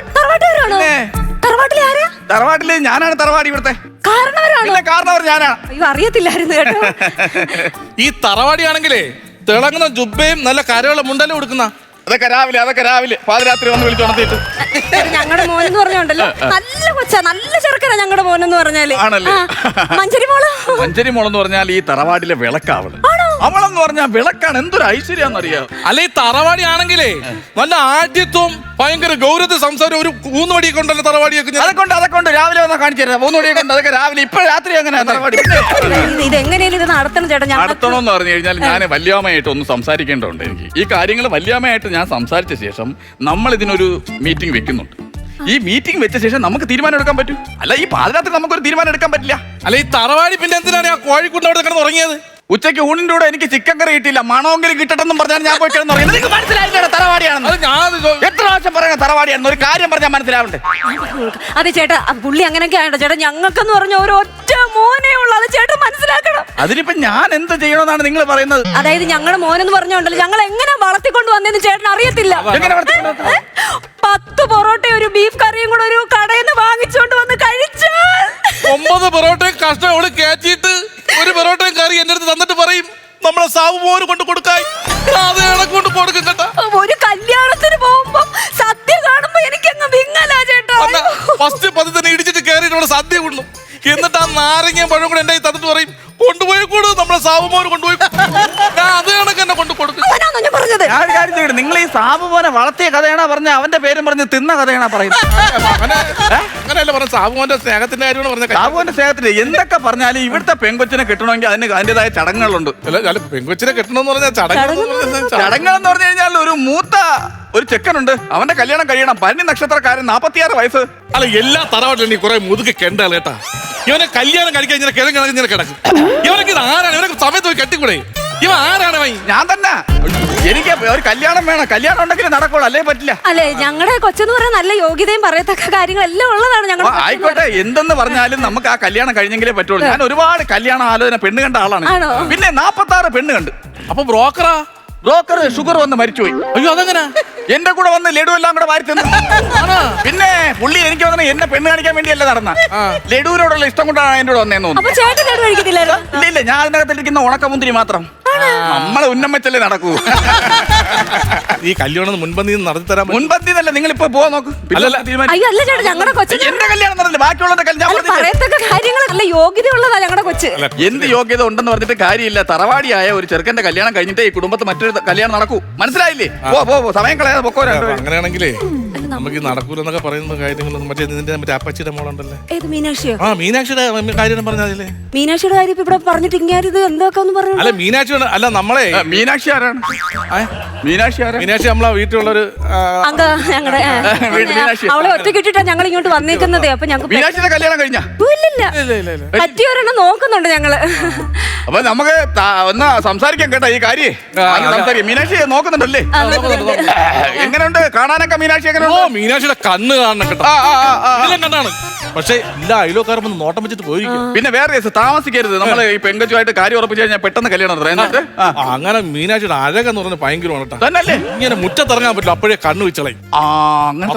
തറവാട്ടില് ഞാനാണ് തറവാടി ഇവിടുത്തെ കാരണവർ ഞാനാണ്. അറിയത്തില്ലായിരുന്നു കേട്ടോ. ഈ തറവാടിയാണെങ്കിലേ തിളങ്ങുന്ന ജുബയും നല്ല കരയുള്ള മുണ്ടലും കൊടുക്കുന്ന അതൊക്കെ രാവിലെ പാതിരാത്രി വന്ന് വിളിച്ചുണർത്തിയിട്ട്. ഞങ്ങളുടെ മോനെന്ന് പറഞ്ഞോണ്ടല്ലോ നല്ല കൊച്ചാ, നല്ല ചെറുക്കനാ ഞങ്ങളുടെ മോനെന്ന് പറഞ്ഞാല്. ആണല്ലേ? മഞ്ചരി മോളെന്ന് പറഞ്ഞാൽ ഈ തറവാടിലെ വിളക്കാവള്. അവളെന്ന് പറഞ്ഞാൽ വിളക്കാണ്. എന്തൊരു ഐശ്വര്യാന്നറിയാം. അല്ലെ ഈ തറവാടി ആണെങ്കിലേ നല്ല ആഢ്യത്വം, ഭയങ്കര ഗൗരവ സംസാരം, ഒരു ഊന്നുവടിയൊക്കെ ഉണ്ടല്ലോ തറവാടിയൊക്കെ. അതൊക്കെ രാവിലെ വന്നാൽ കാണിച്ചു തരാം. ഊന്നുവടിയൊക്കെ ഉണ്ട്. അതൊക്കെ രാവിലെ. ഇപ്പൊ രാത്രി അങ്ങനെ തറവാടി ഇത് എങ്ങനെയാലും ഇത് നടത്തണം ചേട്ടാ. നടത്തണമെന്ന് പറഞ്ഞു കഴിഞ്ഞാൽ ഞാൻ വല്യാമ്മയായിട്ട് ഒന്ന് സംസാരിക്കേണ്ടതുണ്ട്. എനിക്ക് ഈ കാര്യങ്ങൾ വല്യാമ്മയായിട്ട് ഞാൻ സംസാരിച്ച ശേഷം നമ്മൾ ഇതിനൊരു മീറ്റിംഗ് വെക്കുന്നുണ്ട്. ഈ മീറ്റിംഗ് വെച്ച ശേഷം നമുക്ക് തീരുമാനം എടുക്കാൻ പറ്റൂ. അല്ല ഈ പാതിരാത്രി നമുക്കൊരു തീരുമാനം എടുക്കാൻ പറ്റില്ല. അല്ല ഈ തറവാടി പിന്നെ എന്തിനാണ് ആ കോഴിക്കുണ്ട് അവിടെ കിടന്ന് ഉറങ്ങിയത്? ഉച്ചയ്ക്ക് ഊണിന്റെ കൂടെ എനിക്ക് ചിക്കൻ കറി കിട്ടിയില്ല, മണമെങ്കിലും കിട്ടട്ടെന്നും പറഞ്ഞാൽ ഞാൻ പോയി കിടന്നു. നിങ്ങൾക്ക് മനസ്സിലായില്ല തറവാടിയാണെന്ന്? എത്ര പ്രാവശ്യം പറയുന്ന തറവാടിയാണെന്ന്? ഒരു കാര്യം പറഞ്ഞാൽ മനസ്സിലാവണ്ടേ? അതെ ചേട്ടാ, പുള്ളി അങ്ങനെയൊക്കെ ആയിട്ടോ ചേട്ടാ. ഞങ്ങൾക്കെന്ന് പറഞ്ഞ ഒരു ഒറ്റ മോനേ ഉള്ളൂ, അത് ചേട്ടൻ മനസ്സിലാക്കണം. അതിനിപ്പോ ഞാൻ എന്ത് ചെയ്യണമെന്നാണ് നിങ്ങൾ പറയുന്നത്? അതായത് ഞങ്ങളുടെ മോനെന്ന് പറഞ്ഞോണ്ടല്ലോ, ഞങ്ങൾ എങ്ങനെ വളർത്തിക്കൊണ്ട് വന്നേന്ന് ചേട്ടൻ അറിയത്തില്ല. എങ്ങനെ വളർത്തിക്കൊണ്ട് 10 പൊറോട്ട ഒരു ബീഫ് കറിയും കൂടെ ഒരു കടയിൽ നിന്ന് വാങ്ങിച്ചോണ്ട് വന്ന് കഴിച്ചാൽ 9 പൊറോട്ടയും കഷ്ണം അവള് കയറ്റിയിട്ട് ഒരു പൊറോട്ടയും കറി എന്റെ അടുത്ത് തന്നിട്ട് പറയും നമ്മളെ സാബു മോന് കൊണ്ട് കൊടുക്കാൻ. അത് കൊണ്ട് കൊടുക്കും കേട്ടാ. ഒരു കല്യാണത്തിന് പോകുമ്പോ സദ്യ കാണുമ്പോ എനിക്കങ്ങ് വിങ്ങലാ ചേട്ടാ. ഫസ്റ്റ് പതി തന്നെ ഇടിച്ചിട്ട് കയറിയിട്ട് അവിടെ സദ്യ കൊള്ളും. എന്നിട്ട് ആ നാരങ്ങ പഴം കൂടെ എന്റെ തന്നിട്ട് പറയും കൊണ്ടുപോയി കൂടെ നമ്മളെ സാബു മോന് കൊണ്ടുപോയി. അത് കണക്ക് എന്നെ കൊണ്ട് കൊടുക്കും. ഞാൻ ഒരു കാര്യം ചെയ്യട്ടെ, നിങ്ങൾ ഈ സാബു മോനെ വളർത്തിയ കഥയാണോ പറഞ്ഞ അവന്റെ പേരും പറഞ്ഞ് തിന്ന കഥയാണോ പറയുന്നത്? അങ്ങനെയല്ല പറഞ്ഞ സാബുമോന്റെ സ്നേഹത്തിന്റെ കാര്യമാണ് പറഞ്ഞ. സാബുവിന്റെ സ്നേഹത്തിന് എന്തൊക്കെ പറഞ്ഞാലും ഇവിടുത്തെ പെങ്കൊച്ചിനെ കിട്ടണമെങ്കിൽ അതിന് അതിന്റേതായ ചടങ്ങുകളുണ്ട്. പെങ്കൊച്ചിനെ കെട്ടണമെന്ന് പറഞ്ഞാൽ ചടങ്ങുകളെന്ന് പറഞ്ഞു കഴിഞ്ഞാൽ ഒരു മൂത്ത ഒരു ചെക്കനുണ്ട്, അവന്റെ കല്യാണം കഴിയണം. ഭരണി നക്ഷത്രക്കാരൻ 46 വയസ്സ്. അല്ല എല്ലാ തറവാട്ടിലും നീ കുറെ മുതുകെ കെണ്ടാൾ കേട്ടാ. ഇവനെ കല്യാണം കഴിക്കാൻ ഇങ്ങനെ കിഴങ്ങിങ്ങനെ കിടക്കും. ഇവനൊക്കെ ഇത് ആരാണ്? ഇവനൊക്കെ സമയത്ത് പോയി കെട്ടിക്കൂടെ? ഇവ ആരാണ്? ഞാൻ തന്നെ. എനിക്ക് ഒരു കല്യാണം വേണം, കല്യാണം ഉണ്ടെങ്കിൽ നടക്കുള്ളൂ, അല്ലേ പറ്റില്ല. അല്ലെ ഞങ്ങളുടെ കൊച്ചെന്ന് പറയാൻ നല്ല യോഗ്യതയും പറയത്തക്ക കാര്യങ്ങളെല്ലാം ഉള്ളതാണ് ഞങ്ങൾ. ആയിക്കോട്ടെ, എന്തെന്ന് പറഞ്ഞാലും നമുക്ക് ആ കല്യാണം കഴിഞ്ഞെങ്കിലേ പറ്റുള്ളൂ. ഞാൻ ഒരുപാട് കല്യാണ ആലോചന പെണ്ണ് കണ്ട ആളാണ്. പിന്നെ 46 പെണ്ണ് കണ്ട്. അപ്പൊ ബ്രോക്കർ ഷുഗർ വന്ന് മരിച്ചുപോയി. അയ്യോ അതെങ്ങനെ? എന്റെ കൂടെ വന്ന് ലഡു എല്ലാം കൂടെ വാരി തന്നു. പിന്നെ പുള്ളി എനിക്ക് വന്ന എന്നെ പെണ്ണ് കാണിക്കാൻ വേണ്ടിയല്ല നടന്ന, ലഡുവിനോടുള്ള ഇഷ്ടം കൊണ്ടാണ് എന്റെ കൂടെ വന്നേന്ന് തോന്നുന്നു. ഇല്ല, ഞാൻ അതിനകത്തിരിക്കുന്ന ഉണക്കമുന്തിരി മാത്രം. നമ്മളെ ഉന്നമ്മച്ചല്ലേ നടക്കൂ. ഈ കല്യാണം മുൻപന്തി നടത്തി തരാൻ. മുൻപന്തി എന്നല്ല, നിങ്ങൾ ഇപ്പൊ പോവാൻ നോക്ക്. എന്റെ കല്യാണം നടന്നില്ല, ബാക്കിയുള്ള കാര്യങ്ങളല്ല യോഗ്യതയുള്ളതാ ഞങ്ങളുടെ കൊച്ച്. എന്ത് യോഗ്യത ഉണ്ടെന്ന് പറഞ്ഞിട്ട് കാര്യമില്ല. തറവാടിയായ ഒരു ചെറുക്കന്റെ കല്യാണം കഴിഞ്ഞിട്ട് ഈ കുടുംബത്ത് മറ്റൊരു കല്യാണം നടക്കൂ. മനസ്സിലായില്ലേ? പോ സമയം കളയാതെ പൊക്കോ. അങ്ങനെയാണെങ്കിലേ നമുക്ക് നടക്കൂലെന്നൊക്കെ പറയുന്ന കാര്യങ്ങളൊന്നും മറ്റേ അപ്പച്ചിയുടെ മോളുണ്ടല്ലേ, മീനാക്ഷിയോ? ആ മീനാക്ഷിയുടെ കാര്യം പറഞ്ഞാലേ. മീനാക്ഷിയുടെ കാര്യം ഇപ്പൊ ഇവിടെ പറഞ്ഞിട്ട് ഇങ്ങനെ എന്തൊക്കെ പറഞ്ഞു. അല്ല മീനാക്ഷി അല്ല, നമ്മളെ മീനാക്ഷി ആരാണ്? മീനാക്ഷി നമ്മളെ വീട്ടിലുള്ളൊരു ഞങ്ങളുടെ അവളെ ഒറ്റ കിട്ടിട്ടാ ഞങ്ങൾ ഇങ്ങോട്ട് വന്നേക്കുന്നത്. അപ്പൊ ഞങ്ങൾക്ക് മീനാക്ഷിയുടെ കല്യാണം കഴിഞ്ഞ പറ്റിയവരെണ്ണം നോക്കുന്നുണ്ട് ഞങ്ങള്. അപ്പൊ നമുക്ക് ഒന്ന് സംസാരിക്കാം കേട്ടോ ഈ കാര്യം. മീനാക്ഷി നോക്കുന്നുണ്ടല്ലേ? എങ്ങനെയുണ്ട് കാണാനൊക്കെ? മീനാക്ഷി എങ്ങനെയുണ്ട്? മീനാക്ഷിയുടെ കണ്ണ് കാണണം കേട്ടോ, കണ്ടാണ്. പക്ഷെ എല്ലാ അയലോക്കാരും നോട്ടം വെച്ചിട്ട് പോയിരിക്കും. പിന്നെ വേറെ കേസ്, താമസിക്കരുത്. നമ്മൾ ഈ പെങ്കൊച്ചുമായിട്ട് കാര്യം ഉറപ്പിച്ചു കഴിഞ്ഞാൽ പെട്ടെന്ന് കല്യാണം നടത്തും. അങ്ങനെ മീനാക്ഷിയുടെ അഴകെന്ന് പറഞ്ഞ ഭയങ്കരമാണ് കേട്ടോ. തന്നല്ലേ? ഇങ്ങനെ മുറ്റത്തിറങ്ങാൻ പറ്റില്ല, അപ്പോഴേ കണ്ണ് വെച്ചളയും.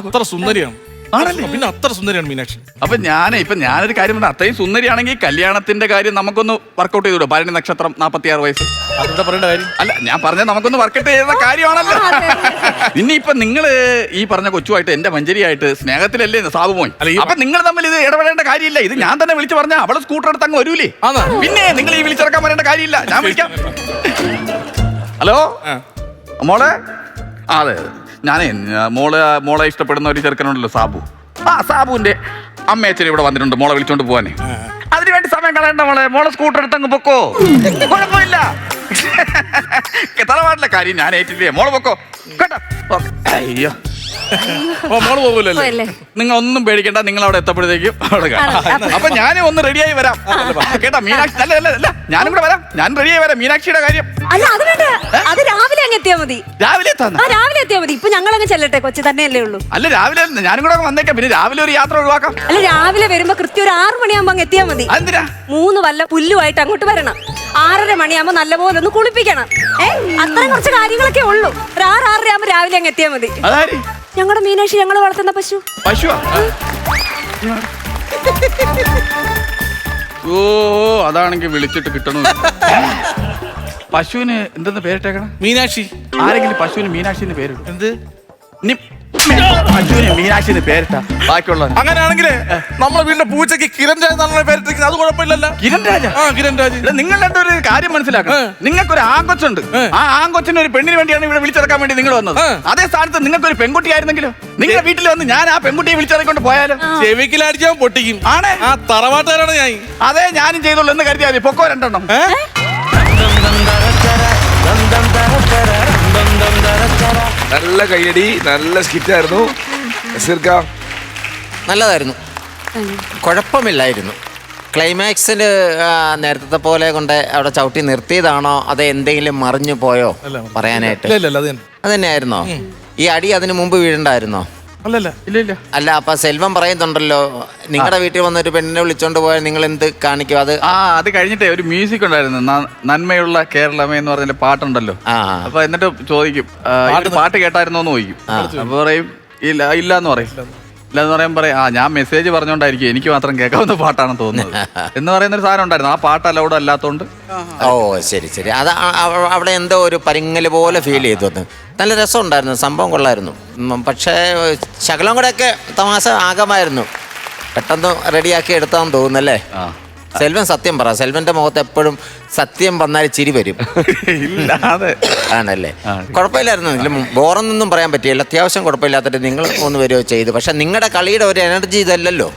അത്ര സുന്ദരിയാണ്. ആണല്ലേ? പിന്നെ അത്ര സുന്ദരിയാണ് മീനാക്ഷി. അപ്പൊ ഞാനൊരു കാര്യം പറഞ്ഞ, അത്രയും സുന്ദരിയാണെങ്കിൽ കല്യാണത്തിന്റെ കാര്യം നമുക്കൊന്ന് വർക്കൗട്ട് ചെയ്തൂടെ? ഭരണി നക്ഷത്രം 46 വയസ്സ്. അതെന്താ പറയേണ്ട കാര്യം? അല്ല, ഞാൻ പറഞ്ഞ നമുക്കൊന്ന് വർക്കൗട്ട് ചെയ്യുന്ന കാര്യമാണല്ലോ. ഇനിയിപ്പൊ നിങ്ങള് ഈ പറഞ്ഞ കൊച്ചുമായിട്ട് എന്റെ മഞ്ചരിയായിട്ട് സ്നേഹത്തിലല്ലേ സാബു മോൻ? അപ്പൊ നിങ്ങൾ തമ്മിൽ ഇത് ഇടപെടേണ്ട കാര്യമില്ല. ഇത് ഞാൻ തന്നെ വിളിച്ചു പറഞ്ഞ അവളെ സ്കൂട്ടർ എടുത്ത് അങ്ങ് വരൂലേ? പിന്നെ നിങ്ങൾ ഈ വിളിച്ചിറക്കാൻ വരേണ്ട കാര്യമില്ല, ഞാൻ വിളിക്കാം. ഹലോ മോളെ. അതെ, ഞാനേ മോളെ ഇഷ്ടപ്പെടുന്ന ഒരു ചെറുക്കനുണ്ടല്ലോ സാബു. സാബുവിന്റെ അമ്മയച്ഛൻ ഇവിടെ വന്നിട്ടുണ്ട് മോളെ വിളിച്ചോണ്ട് പോവാനേ. അതിനുവേണ്ടി സമയം കളയണ്ട മോളെ സ്കൂട്ടർ എടുത്ത് അങ്ങ് പൊക്കോ, കുഴപ്പമില്ല. തറവാട്ടിലെ കാര്യം ഞാൻ ഏറ്റില്ലേ, മോളെ പൊക്കോ കേട്ടോ. അയ്യോ മോള് പോകൂലല്ലേ? നിങ്ങൾ ഒന്നും പേടിക്കണ്ട, നിങ്ങൾ അവിടെ എത്തപ്പോഴത്തേക്കും അവിടെ കാണാം. അപ്പൊ ഞാനും ഒന്ന് റെഡിയായി വരാം കേട്ടാ. മീനാക്ഷി അല്ല, ഞാനും കൂടെ വരാം. ഞാൻ റെഡിയായി വരാം. മീനാക്ഷിയുടെ കാര്യം അല്ല, അത് വേണ്ട, അത് രാവിലെ അങ്ങ് എത്തിയാ മതി. രാവിലെ എത്തിയാ മതി. ഇപ്പൊ ഞങ്ങൾ അങ്ങ് ചെല്ലട്ടെ, കൊച്ചു തന്നെയല്ലേ ഉള്ളൂ. അല്ല, രാവിലെ ഞാനും കൂടെ വന്നേക്കാം. പിന്നെ രാവിലെ ഒരു യാത്ര ഒഴിവാക്കാം. അല്ല, രാവിലെ വരുമ്പോ കൃത്യം ഒരു 6 മണിയാകുമ്പോ അങ്ങ് എത്തിയാ മതി. 3 വല്ല പുല്ലുമായിട്ട് അങ്ങോട്ട് വരണം. 6:30 മണിയാകുമ്പോ നല്ലപോലെ ഒന്ന് കുളിപ്പിക്കണം. അത്രയും കുറച്ച് കാര്യങ്ങളൊക്കെ ഉള്ളൂ. ഒരു 6-6:30 ആകുമ്പോ രാവിലെ അങ്ങ് എത്തിയാ മതി. ഞങ്ങളുടെ മീനാക്ഷി ഞങ്ങൾ വളർത്തുന്ന പശുവാ. ഓ, അതാണെങ്കിൽ വിളിച്ചിട്ട് കിട്ടണ. പശുവിന് എന്തെന്ന് പേരിട്ടേക്കണം? മീനാക്ഷി. ആരെങ്കിലും പശുവിന് മീനാക്ഷിന്റെ പേര് എന്ത്? പശുവിന് മീനാക്ഷിന് പേരിട്ട ബാക്കിയുള്ള. അങ്ങനെയാണെങ്കിൽ നമ്മളെ വീടിന്റെ പൂച്ചയ്ക്ക് കിരൺ രാജ് എന്നാണ് പേരിട്ടിരിക്കുന്നത്. അത് കുഴപ്പമില്ലല്ലോ. കിരൺ രാജ? കിരൺ രാജ്. നിങ്ങൾ രണ്ടൊരു കാര്യം മനസ്സിലാക്കണം. നിങ്ങൾക്കൊരു ആങ്കൊച്ചുണ്ട്. ആ ആങ്കൊച്ചിന് ഒരു പെണ്ണിന് വേണ്ടിയാണ് ഇവിടെ വിളിച്ചിറക്കാൻ വേണ്ടി നിങ്ങൾ വന്നത്. അതേ സ്ഥാനത്ത് നിങ്ങൾക്കൊരു പെൺകുട്ടിയായിരുന്നെങ്കിലോ നിങ്ങളുടെ വീട്ടിൽ വന്ന് ഞാൻ ആ പെൺകുട്ടിയെ വിളിച്ചിറക്കൊണ്ട് പോയാലോ? ചെവിക്കിലടിച്ചാൽ പൊട്ടിക്കും. ആണ് ആ തറവാട്ടുകാരാണ് ഞാൻ. അതെ, ഞാനും ചെയ്തോളൂ എന്ന് കരുതിയാൽ മതി. പൊക്കോ 2 എണ്ണം. നല്ല കയ്യടി, നല്ല സ്കിറ്റായിരുന്നു. നല്ലതായിരുന്നു, കുഴപ്പമില്ലായിരുന്നു. ക്ലൈമാക്സിൽ നേരത്തെ പോലെ കൊണ്ട് അവിടെ ചവിട്ടി നിർത്തിയതാണോ അത് എന്തെങ്കിലും മറിഞ്ഞു പോയോ പറയാനായിട്ട്? അത് തന്നെയായിരുന്നോ? ഈ അടി അതിന് മുമ്പ് വീഴണ്ടായിരുന്നോ? അല്ല, അപ്പൊ സെൽവം പറയുന്നുണ്ടല്ലോ നിങ്ങളുടെ വീട്ടിൽ വന്നൊരു പെണ്ണിനെ വിളിച്ചോണ്ട് പോയാൽ നിങ്ങൾ എന്ത് കാണിക്കും? അത് കഴിഞ്ഞിട്ടേ ഒരു മ്യൂസിക് ഉണ്ടായിരുന്നു, നന്മയുള്ള കേരളമേ എന്ന് പറഞ്ഞ പാട്ടുണ്ടല്ലോ. അപ്പൊ എന്നിട്ട് ചോദിക്കും പാട്ട് കേട്ടായിരുന്നോ എന്ന് ചോദിക്കും. അപ്പൊ പറയും ഇല്ല എന്ന് പറയും. ഇല്ലെന്ന് പറയാൻ പറയും ഞാൻ മെസ്സേജ് പറഞ്ഞോണ്ടായിരിക്കും എനിക്ക് മാത്രം കേൾക്കാവുന്ന പാട്ടാണെന്ന് തോന്നുന്നത് എന്ന് പറയുന്ന ഒരു സാധനം ഉണ്ടായിരുന്നു. ആ പാട്ട് അലൗഡ് അല്ലാത്തോണ്ട്. ഓ ശരി ശരി. അത് അവിടെ എന്തോ ഒരു പരിങ്ങല് പോലെ ഫീൽ ചെയ്തു. അത് നല്ല രസമുണ്ടായിരുന്നു, സംഭവം കൊള്ളായിരുന്നു. പക്ഷേ ശകലം കൂടെയൊക്കെ തമാശ ആകമായിരുന്നു. പെട്ടെന്ന് റെഡിയാക്കി എടുത്താന്ന് തോന്നുന്നല്ലേ? സെൽവൻ സത്യം പറ, സെൽവന്റെ മുഖത്ത് എപ്പോഴും സത്യം വന്നാൽ ചിരി വരും. ആണല്ലേ? കുഴപ്പമില്ലായിരുന്നു, ബോറൊന്നും പറയാൻ പറ്റിയില്ല. അത്യാവശ്യം കുഴപ്പമില്ലാത്തിട്ട് നിങ്ങൾ 3 പേരോ ചെയ്തു. പക്ഷെ നിങ്ങളുടെ കളിയുടെ ഒരു എനർജി ഇതല്ലല്ലോ,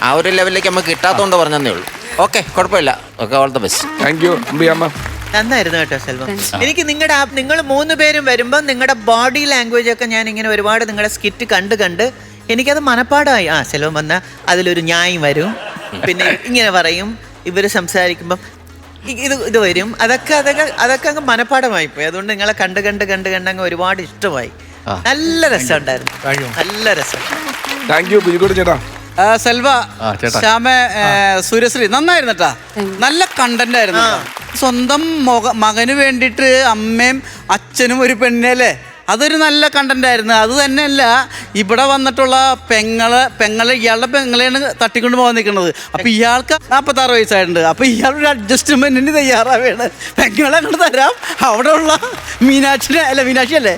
ആ ഒരു ലെവലിലേക്ക് നമുക്ക് കിട്ടാത്തോണ്ട് പറഞ്ഞതേ ഉള്ളൂ. ഓക്കെ, കുഴപ്പമില്ല. Okay, all the best. Thank U അമ്മ. നന്നായിരുന്നു കേട്ടോ സെൽവം. എനിക്ക് നിങ്ങൾ 3 പേരും വരുമ്പോൾ നിങ്ങളുടെ ബോഡി ലാംഗ്വേജ് ഒക്കെ ഞാൻ ഇങ്ങനെ ഒരുപാട് നിങ്ങളുടെ സ്കിറ്റ് കണ്ട് എനിക്കത് മനപ്പാടമായി. സെൽവം വന്ന അതിലൊരു ന്യായം വരും, പിന്നെ ഇങ്ങനെ പറയും, ഇവർ സംസാരിക്കുമ്പം ഇത് വരും. അതൊക്കെ അങ്ങ് മനപ്പാടമായി പോയി. അതുകൊണ്ട് നിങ്ങളെ കണ്ട് അങ്ങ് ഒരുപാട് ഇഷ്ടമായി. നല്ല രസമുണ്ടായിരുന്നു, നല്ല രസം. താങ്ക് യു ബിജുകുട്ടൻ ചേട്ടാ. സെൽവ, ശ്യാമ, സൂര്യശ്രീ നന്നായിരുന്നു കേട്ടാ. നല്ല കണ്ടന്റ് ആയിരുന്നു. സ്വന്തം മകന് വേണ്ടിയിട്ട് അമ്മയും അച്ഛനും ഒരു പെണ്ണല്ലേ, അതൊരു നല്ല കണ്ടന്റ് ആയിരുന്നു. അത് തന്നെയല്ല, ഇവിടെ വന്നിട്ടുള്ള പെങ്ങളെ ഇയാളുടെ പെങ്ങളെയാണ് തട്ടിക്കൊണ്ട് പോകാൻ നിൽക്കുന്നത്. അപ്പൊ ഇയാൾക്ക് 46 വയസ്സായിട്ടുണ്ട്. അപ്പൊ ഇയാളൊരു അഡ്ജസ്റ്റ്മെന്റിന് തയ്യാറാവുകയാണ്. പെങ്ങളെ അങ്ങോട്ട് തരാം, അവിടെ ഉള്ള മീനാക്ഷി അല്ലേ,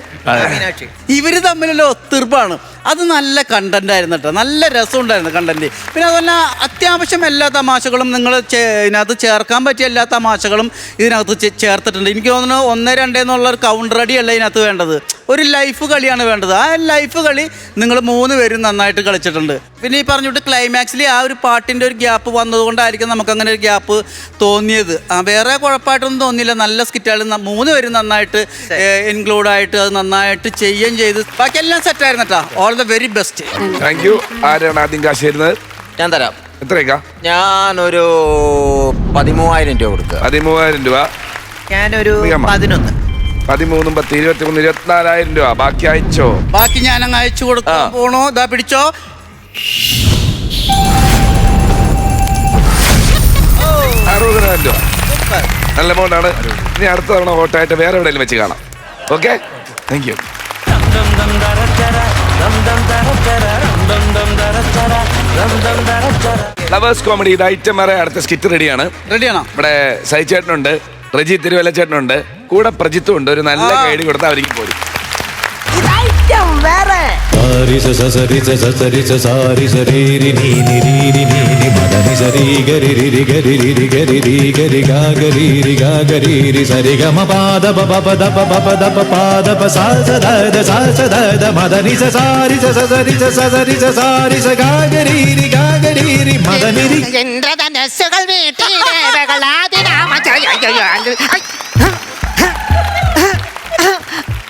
ഇവര് തമ്മിലുള്ള ഒത്തീർപ്പാണ്. അത് നല്ല കണ്ടന്റ് ആയിരുന്നു കേട്ടോ, നല്ല രസമുണ്ടായിരുന്നു കണ്ടന്റ്. പിന്നെ അതുപോലെ അത്യാവശ്യം എല്ലാ തമാശകളും നിങ്ങൾ ഇതിനകത്ത് ചേർക്കാൻ പറ്റിയ എല്ലാ തമാശകളും ഇതിനകത്ത് ചേർത്തിട്ടുണ്ട്. എനിക്ക് തോന്നുന്നു 1, 2 എന്നുള്ള ഒരു കൗണ്ടർ അടിയല്ല ഇതിനകത്ത് വേണ്ടത്, ഒരു ലൈഫ് കളിയാണ് വേണ്ടത്. ആ ലൈഫ് കളി നിങ്ങൾ 3 പേരും നന്നായിട്ട് കളിച്ചിട്ടുണ്ട്. പിന്നെ ഈ പറഞ്ഞിട്ട് ക്ലൈമാക്സിൽ ആ ഒരു പാട്ടിൻ്റെ ഒരു ഗ്യാപ്പ് വന്നതുകൊണ്ടായിരിക്കും നമുക്കങ്ങനെ ഒരു ഗ്യാപ്പ് തോന്നിയത്. വേറെ കുഴപ്പമായിട്ടൊന്നും തോന്നിയില്ല. നല്ല സ്കിറ്റുകൾ 3 പേരും നന്നായിട്ട് ഇൻക്ലൂഡായിട്ട് അത് നന്നായിട്ട് ചെയ്യുകയും ചെയ്ത് ബാക്കി എല്ലാം സെറ്റായിരുന്നു കേട്ടോ. All the very best. Thank you. ആരാണ് ആദ്യം കാശ് തരുന്നത്? ഞാൻ തരാം. എത്രയൊക്കെ? ഞാനൊരു 13,000 രൂപ കൊടുക്കുക. 13,000 രൂപ. ഞാനൊരു 11. 13, 10, 23, 24,000 രൂപ. ബാക്കി അയച്ചോ? ബാക്കി ഞാൻ അങ്ങ് അയച്ചു കൊടുക്കാൻ പോണോ? ഇതാ പിടിച്ചോ. 60,000 രൂപ. നല്ല എമൗണ്ട് ആണ്. ഇനി അടുത്ത തവണ വോട്ടായിട്ട് വേറെ എവിടെയെങ്കിലും വെച്ച് കാണാം. Okay, thank you. ഫ്ലവേഴ്സ് കോമഡിയുടെ ഐറ്റം വരെ അടുത്ത സ്കിറ്റ് റെഡിയാണോ? ഇവിടെ സൈചേട്ടനുണ്ട്, റജി തിരുവല്ല ചേട്ടനുണ്ട്, കൂടെ പ്രജിത്തും ഉണ്ട്. ഒരു നല്ല ഗൈഡ് കൊടുത്താൽ അവർക്ക് പോരും.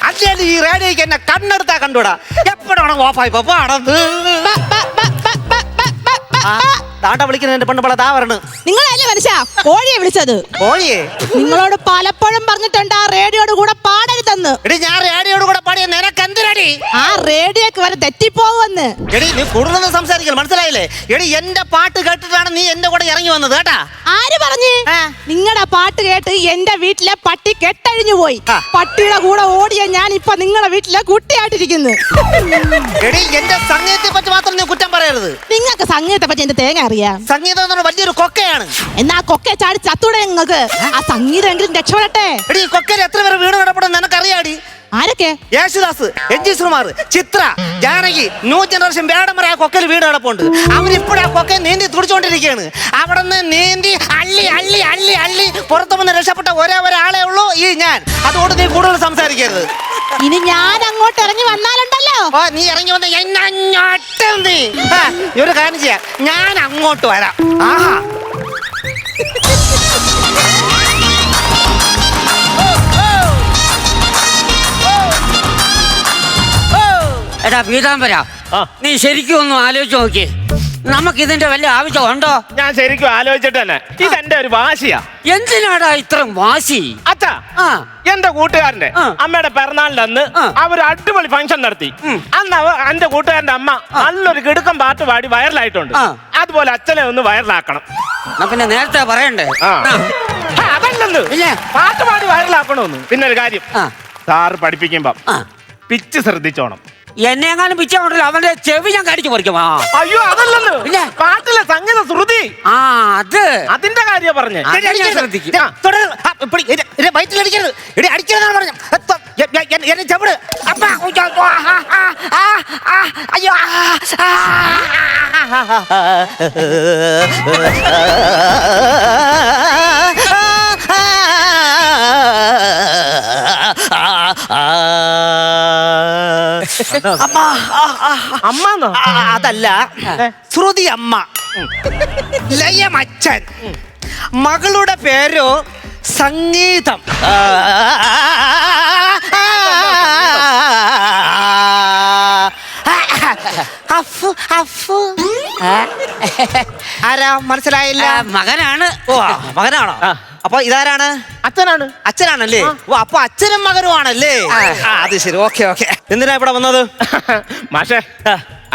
അല്ലേ ഈ റേഡിയോക്ക് എന്നെ കണ്ണെടുത്താ കണ്ടൂടാ, എപ്പോഴാണ് ഓഫായി പാടന്ന് താണ്ട വിളിക്കുന്ന പെണ്ണുമ്പള താ വരണ്. നിങ്ങളല്ലേ മനുഷ്യ കോഴിയെ വിളിച്ചത്? കോഴിയെ നിങ്ങളോട് പലപ്പോഴും പറഞ്ഞിട്ടുണ്ട് ആ റേഡിയോട് കൂടെ പാടരുതെന്ന്. എടി ഞാൻ റേഡിയോട് കൂടെ പാടിയ നിനക്ക് എന്തിനടി? ആ റേഡിയോക്ക് വരെ തെറ്റിപ്പോവെന്ന്. എടി നീ കൂടുതലൊന്നും സംസാരിക്കൽ, മനസ്സിലായില്ലേ? എടി എന്റെ പാട്ട് കേട്ടിട്ടാണ് നീ എന്റെ കൂടെ ഇറങ്ങി വന്നത് കേട്ടാ. ആര് പറഞ്ഞു? നിങ്ങളുടെ പാട്ട് കേട്ട് എന്റെ വീട്ടിലെ പട്ടി കെട്ടഴിഞ്ഞു പോയി. പട്ടിയുടെ കൂടെ ഓടിയ ഞാൻ ഇപ്പൊ നിങ്ങളുടെ വീട്ടിലെ കുട്ടിയായിട്ടിരിക്കുന്നു. എടി എന്റെ സംഗീതത്തെ പറ്റി മാത്രം നീ കുറ്റം പറയരുത്. നിങ്ങൾക്ക് സംഗീതത്തെ പറ്റി എന്റെ തേങ്ങ അറിയാം. സംഗീതം എന്ന് പറഞ്ഞാൽ വലിയൊരു കൊക്കയാണ്. എന്നാ കൊക്കെ ചാടി ചത്തൂടെ നിങ്ങൾക്ക്? ആ സംഗീതം എങ്കിലും രക്ഷപ്പെടട്ടെ. എടി കൊക്കയിൽ എത്ര പേര് വീണ് കിടപ്പെടും നിനക്കറിയാടി? ആരൊക്കെ? യേശുദാസ്, എൻ.ജി. ശ്രീകുമാർ, ചിത്ര, ജാനകി, ന്യൂ ജനറേഷൻ വേടമര ആ കൊക്കയിൽ വീട് കിടപ്പുണ്ട്. അവരിപ്പോഴാ കൊക്കയെ നീന്തി തുടിച്ചോണ്ടിരിക്കുകയാണ്. അവിടെ നിന്ന് നീന്തി അള്ളി അള്ളി അള്ളി അള്ളി പുറത്തു വന്ന് രക്ഷപ്പെട്ട ഒരാളേ ഉള്ളൂ, ഈ ഞാൻ. അതുകൊണ്ട് നീ കൂടുതൽ സംസാരിക്കരുത്. ഇനി ഞാൻ അങ്ങോട്ട് ഇറങ്ങി വന്നാലുണ്ടല്ലോ. നീ ഇറങ്ങി വന്ന എന്നോട്ടും നീ ഒരു കാര്യം ചെയ്യാം, ഞാൻ അങ്ങോട്ട് വരാം. ആഹാ എടാ പീതാംബര, നീ ശരിക്കും ഒന്ന് ആലോചിച്ച് നോക്കിയേ, നമുക്ക് ഇതിന്റെ വല്ല ആവശ്യമുണ്ടോ? ഞാൻ ശരിക്കും ആലോചിച്ചിട്ട് തന്നെ ഇതെന്റെ ഒരു വാശിയാ. എന്തിനാടാ ഇത്ര വാശി? അച്ഛാ, എന്റെ കൂട്ടുകാരന്റെ അമ്മയുടെ പിറന്നാളിന്റെ അന്ന് അവർ അടിപൊളി ഫംഗ്ഷൻ നടത്തി. അന്ന് എന്റെ കൂട്ടുകാരന്റെ അമ്മ നല്ലൊരു കിടുക്കം പാട്ട് പാടി വൈറലായിട്ടുണ്ട്. അതുപോലെ അച്ഛനെ ഒന്ന് വൈറലാക്കണം. പിന്നെ നേരത്തെ പറയണ്ടേ? അതല്ലെന്ന്, പാട്ട് പാടി വൈറലാക്കണമെന്ന്. പിന്നെ ഒരു കാര്യം, സാറ് പഠിപ്പിക്കുമ്പോ പിച്ച് ശ്രദ്ധിച്ചോണം. എന്നെ എങ്ങാനും പിച്ച കൊണ്ടല്ലോ അവന്റെ ചെവി ഞാൻ കടിച്ചു പറിക്കും. അയ്യോ അതല്ലെന്ന്, പാട്ടിലെ സംഗീത ശ്രുതി. അതിന്റെ കാര്യം പറഞ്ഞേ. വയറ്റിലടിക്കരുത്, ഇടി അടിക്കരുതെന്നാണ് പറഞ്ഞു. എന്നെ ചവിട്. അയ്യോ, അമ്മ അതല്ല, ശ്രുതി അമ്മ, ലയമച്ഛൻ, മകളുടെ പേരോ സംഗീതം. ആരാ മനസ്സിലായില്ല? മകനാണ്. ഓ, മകനാണോ? അപ്പൊ ഇതാരാണ്? അച്ഛനാണ്. അച്ഛനാണല്ലേ? ഓ, അപ്പൊ അച്ഛനും മകനും ആണല്ലേ? അത് ശരി, ഓക്കെ ഓക്കെ. എന്തിനാ ഇവിടെ വന്നത്? മാഷേ,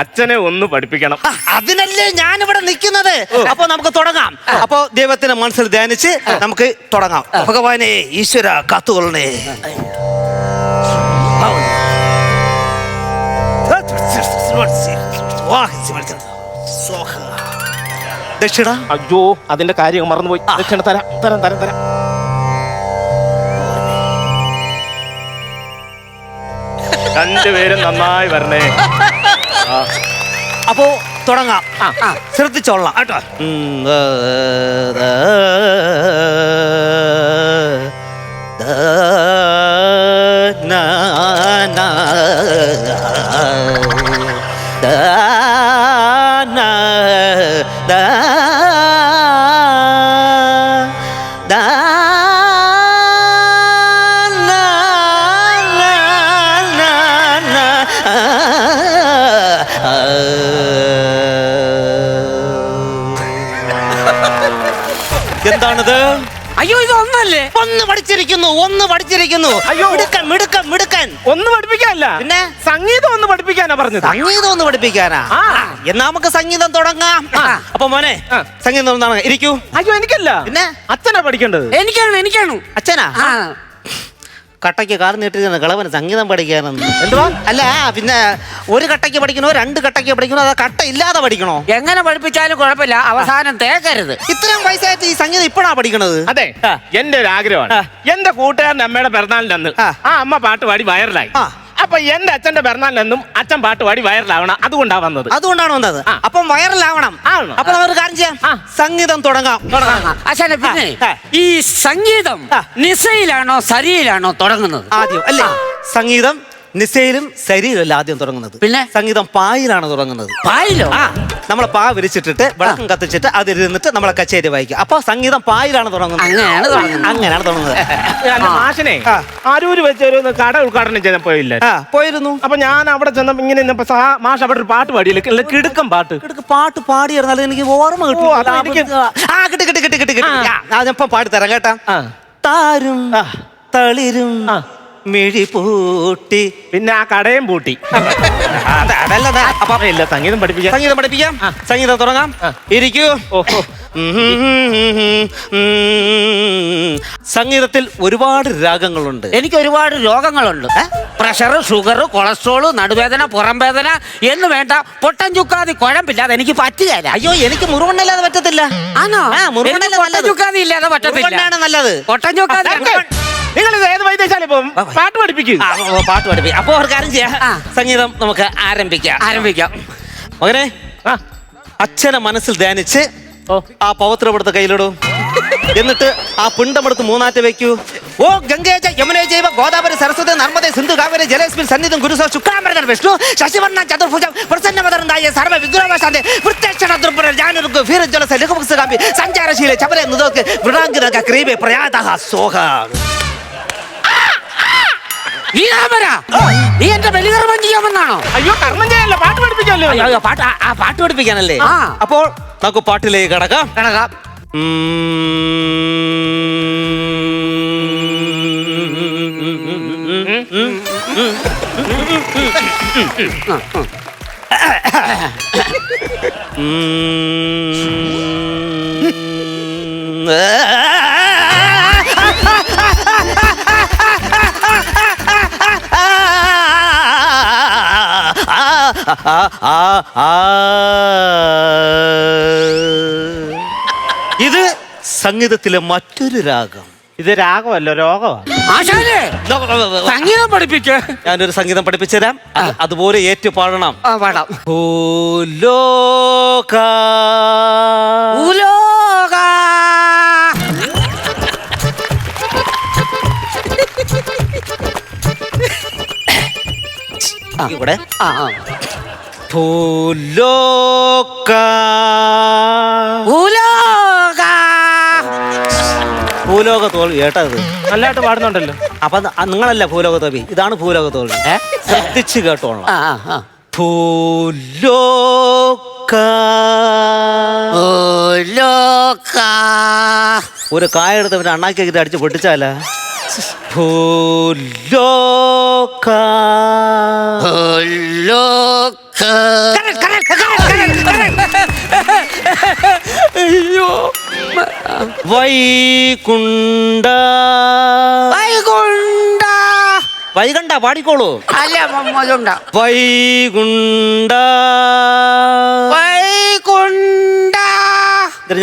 അച്ഛനെ ഒന്ന് പഠിപ്പിക്കണം. അതിനല്ലേ ഞാനിവിടെ നിൽക്കുന്നത്. അപ്പൊ നമുക്ക് തുടങ്ങാം. അപ്പൊ ദൈവത്തിന്റെ മനസ്സിൽ ധ്യാനിച്ച് നമുക്ക് തുടങ്ങാം. ഭഗവാനെ, ഈശ്വര കാത്തുകൊള്ളണേ. ദക്ഷിണ. അയ്യോ, അതിന്റെ കാര്യം മറന്നുപോയി. ദക്ഷിണ തരാം തരാം തരാം തരാം. രണ്ടുപേരും നന്നായി വരണേ. അപ്പോ തുടങ്ങാം. ശ്രദ്ധിച്ചോളാം കേട്ടോ. എന്താണിത്? അയ്യോ, ഇത് ഒന്നല്ലേ? ഒന്ന് പഠിച്ചിരിക്കുന്നു. അയ്യോ, മിടുക്കൻ മിടുക്കൻ മിടുക്കൻ. ഒന്ന് പഠിപ്പിക്കാനല്ല, പിന്നെ സംഗീതം ഒന്ന് പഠിപ്പിക്കാനാ പറഞ്ഞത്. സംഗീതം ഒന്ന് പഠിപ്പിക്കാനാ? എന്നാ നമുക്ക് സംഗീതം തുടങ്ങാം. അപ്പൊ മോനെ, സംഗീതം എന്താണ്? ഇരിക്കൂ. അയ്യോ, എനിക്കല്ല, പിന്നെ അച്ഛനാ പഠിക്കേണ്ടത്. എനിക്കാണ്. അച്ഛനാ? കട്ടയ്ക്ക് കാർ നീട്ടിരുന്ന കളവന് സംഗീതം പഠിക്കാനെന്ന്. എന്തുവാ? അല്ല, പിന്നെ ഒരു കട്ടയ്ക്ക് പഠിക്കണോ, രണ്ട് കട്ടയ്ക്ക് പഠിക്കണോ, അതോ കട്ട ഇല്ലാതെ പഠിക്കണോ? എങ്ങനെ പഠിപ്പിച്ചാലും കുഴപ്പമില്ല, അവസാനം തേക്കരുത്. ഇത്രയും പൈസയായിട്ട് ഈ സംഗീതം ഇപ്പോഴാ പഠിക്കണത്? അതെ, എന്റെ ഒരു ആഗ്രഹമാണ്. എന്റെ കൂട്ടുകാരന്റെ അമ്മയുടെ പിറന്നാളിന്റെ അന്ന് ആ അമ്മ പാട്ട് പാടി വൈറലായി. അപ്പൊ എന്റെ അച്ഛന്റെ പിറന്നാളിനെന്നും അച്ഛൻ പാട്ട് പാടി വൈറലാവണം. അതുകൊണ്ടാണ് വന്നത്. അപ്പം വൈറലാവണം. അപ്പൊ നമുക്ക് കാര്യം ചെയ്യാം, സംഗീതം തുടങ്ങാം. അച്ഛനെ, പിന്നെ ഈ സംഗീതം നിസയിലാണോ സരിയിലാണോ തുടങ്ങുന്നത്? ആദ്യം അല്ലേ? സംഗീതം നിസയിലും സരിയിലല്ല ആദ്യം തുടങ്ങുന്നത്. പിന്നെ സംഗീതം പായിലാണ് തുടങ്ങുന്നത്. പായിലോ? നമ്മളെ പാ വിരിച്ചിട്ടിട്ട് വിളക്കം കത്തിച്ചിട്ട് അതിരുന്നിട്ട് നമ്മളെ കച്ചേരി വായിക്കും. അപ്പൊ സംഗീതം പായിലാണ് തുടങ്ങുന്നത്. അങ്ങനെയാണ് തുടങ്ങുന്നത്. മാഷിനെ ആരൂര് വെച്ചൊരു കട ഉദ്ഘാടനം ചെയ്യാൻ പോയിരുന്നു. അപ്പൊ ഞാൻ അവിടെ ചെന്നപ്പോ ഇങ്ങനെ മാഷ് അവിടെ ഒരു പാട്ട് പാടിയില്ല, കിടുക്കം പാട്ട്. പാട്ട് പാടിയിരുന്നാലും എനിക്ക് ഓർമ്മ കിട്ടി. പാടി തരാം കേട്ടാ. താരും തളിരും മിഴി പൂട്ടി, പിന്നെ ആ കടയും പൂട്ടി. അതല്ല, സംഗീതം പഠിപ്പിക്കാം. സംഗീതം തുടങ്ങാം. ഇരിക്കൂ. സംഗീതത്തിൽ ഒരുപാട് രാഗങ്ങളുണ്ട്. എനിക്ക് ഒരുപാട് രോഗങ്ങളുണ്ട്. പ്രഷർ, ഷുഗർ, കൊളസ്ട്രോൾ, നടുവേദന, പുറം വേദന എന്ന് വേണ്ട പൊട്ടൻ ചുക്കാതി കുഴമ്പില്ലാതെ എനിക്ക് പറ്റുകയില്ല. അയ്യോ, എനിക്ക് മുറുവണ്ണല്ലാതെ പറ്റത്തില്ല. ആണോ? പൊട്ടൻ ചുക്കാതി ഇല്ലാതെ പറ്റത്തില്ല. നല്ലത് പൊട്ടൻ ചുക്കാതി. നിങ്ങൾ ഏത് വൈദ്യശാലയിൽ പോകും? പാട്ട് പഠിപ്പിക്കും. അപ്പൊ ഒരു കാര്യം ചെയ്യാം, സംഗീതം നമുക്ക് ആരംഭിക്കാം. മകനെ, അച്ഛനെ മനസ്സിൽ ധ്യാനിച്ച് ആ പവിത്രപ്പെടുത്ത കയ്യിലിടും. എന്നിട്ട് ആ പിണ്ടമെടുത്ത് മൂന്നാറ്റ് വെക്കൂ. ഓ ഗംഗേജ യമുനേ ജൈവ ഗോദാവരി സരസ്വതി നർമ്മദേ സിന്ധു കാവേരി ജലേസ്മിൻ സന്നിധം ഗുരുസോ ശുക്രാംബരൻ വിഷ്ണു ശശിവർണ്ണ ചതുർഭുജം പ്രസന്നമതരണ്ടായ സർവ വിഗ്രഹശാന്തി പ്രത്യക്ഷ ദുർബല ജ്ഞാനരുക്ക് ഭീരജ്വലസ ലഘുപുസ്തകാമ്പി സഞ്ചാരശീല ചപരെ നുദോക്ക് വൃണാങ്കിരക ക്രീബെ പ്രയാതഃ സോഹ. നീ എന്റെ ബലികർമ്മം ചെയ്യാൻ വന്നാണോ? അയ്യോ കർമ്മം ചെയ്യാനല്ല, പാട്ട് പഠിപ്പിക്കാമല്ലോ. അയ്യോ, പാട്ട് പഠിപ്പിക്കാനല്ലേ? അപ്പോൾ നമുക്ക് പാട്ടിലേക്ക് കടക്കാം. ഇത് സംഗീതത്തിലെ മറ്റൊരു രാഗം. ഇത് രാഗമല്ല, രോഗമാണ്. സംഗീതം പഠിപ്പിക്ക. ഞാനൊരു സംഗീതം പഠിപ്പിച്ചു തരാം, അതുപോലെ ഏറ്റു പാടണം. പാടാം. ഭൂലോക ഭൂലോക ഇവിടെ ഭൂലോക ഭൂലോക ഭൂലോക തോൽവി കേട്ടത് നല്ലതായിട്ട് പാടുന്നുണ്ടല്ലോ. അപ്പൊ നിങ്ങളല്ല ഭൂലോക തോൽവി, ഇതാണ് ഭൂലോക തോൽവി. ശ്രദ്ധിച്ച് കേട്ടോളാം. ഭൂലോക ഭൂലോക ഒരു കായെടുത്ത് പിന്നെ അണ്ണാക്കിട്ട് അടിച്ച് പൊട്ടിച്ചാല. ഭൂലോക ഭൂലോക വൈകുണ്ഠ വൈകുണ്ഠ വൈകുണ്ഠ പാടിക്കോളൂ. അല്ല മൊജുണ്ട വൈകുണ്ഠ വൈകുണ്ഠ.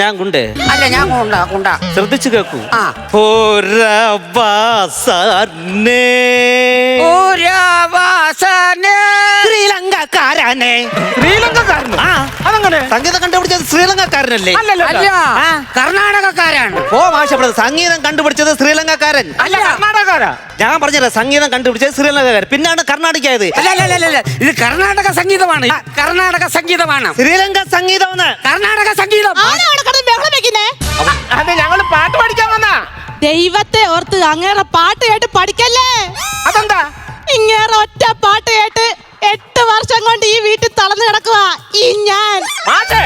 ഞാൻ കുണ്ടേ അല്ല ഞാൻ കുണ്ട ശ്രദ്ധിച്ചു കേക്കൂ. ശ്രീലങ്കക്കാരനെ. ശ്രീലങ്കക്കാരന്? അതങ്ങനെ? സംഗീതം കണ്ടുപിടിച്ചത് ശ്രീലങ്കക്കാരനല്ലേ? അല്ല കർണാടകക്കാരാണ്. ഓ മാഷപ്പെടുന്നത് സംഗീതം കണ്ടുപിടിച്ചത് ശ്രീലങ്കക്കാരൻ അല്ല, കർണാടകക്കാരാ. ഞാൻ പറഞ്ഞത് സംഗീതം കണ്ടുപിടിച്ചത് ശ്രീലങ്കക്കാരൻ, പിന്നാണ് കർണാടകയായത്. അല്ല ഇത് കർണാടക സംഗീതമാണ്. കർണാടക സംഗീതമാണ്. ശ്രീലങ്ക സംഗീതം കർണാടക സംഗീതം. അതെ, ഞങ്ങള് പാട്ട് പഠിക്കാൻ വന്നാ. ദൈവത്തെ ഓർത്ത് അങ്ങേറെ പാട്ട് കേട്ട് പഠിക്കല്ലേ. അതെന്താ? ഇങ്ങേറെ ഒറ്റ പാട്ട് കേട്ട് 8 വർഷം കൊണ്ട് ഈ വീട്ടിൽ തളർന്നു കിടക്കുക ഈ ഞാൻ. മാഷേ,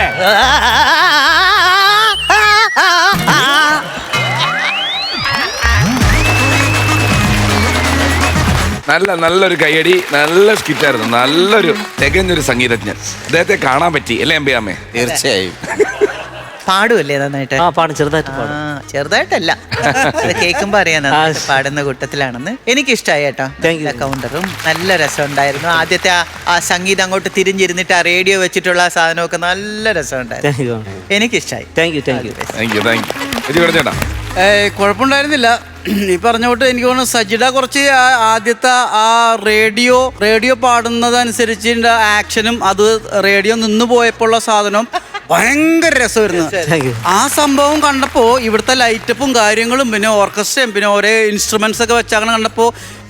നല്ലൊരു കയ്യടി, നല്ല സ്കിറ്റായിരുന്നു, നല്ലൊരു തികഞ്ഞൊരു സംഗീതജ്ഞൻ. അദ്ദേഹത്തെ കാണാൻ പറ്റി അല്ലേ അമ്പയാമ്മേ? തീർച്ചയായും. പാടുമല്ലേ നന്നായിട്ട്? പാടും, ചെറുതായിട്ട് പാടും. ചെറുതായിട്ടല്ല, അത് കേൾക്കുമ്പോ അറിയാം നന്നായിട്ട് പാടുന്ന കൂട്ടത്തിലാണെന്ന്. എനിക്കിഷ്ടമായി കേട്ടോ. കൗണ്ടറും നല്ല രസമുണ്ടായിരുന്നു. ആദ്യത്തെ ആ സംഗീതം അങ്ങോട്ട് തിരിഞ്ഞിരുന്നിട്ട് ആ റേഡിയോ വെച്ചിട്ടുള്ള ആ സാധനമൊക്കെ നല്ല രസമുണ്ടായിരുന്നു. എനിക്കിഷ്ടമായി. Thank you. ചേട്ടാ കുഴപ്പമുണ്ടായിരുന്നില്ല. ഈ പറഞ്ഞോട്ട് എനിക്ക് തോന്നുന്നു സജിഡ കുറച്ച് ആദ്യത്തെ ആ റേഡിയോ പാടുന്നതനുസരിച്ച് ആക്ഷനും അത് റേഡിയോ നിന്ന് പോയപ്പോഴുള്ള സാധനം ഭയങ്കര രസമായിരുന്നു. ആ സംഭവം കണ്ടപ്പോ ഇവിടുത്തെ ലൈറ്റപ്പും കാര്യങ്ങളും പിന്നെ ഓർക്കസ്ട്രയും പിന്നെ ഓരോ ഇൻസ്ട്രുമെന്റ്സ് ഒക്കെ വെച്ചങ്ങനെ കണ്ടപ്പോ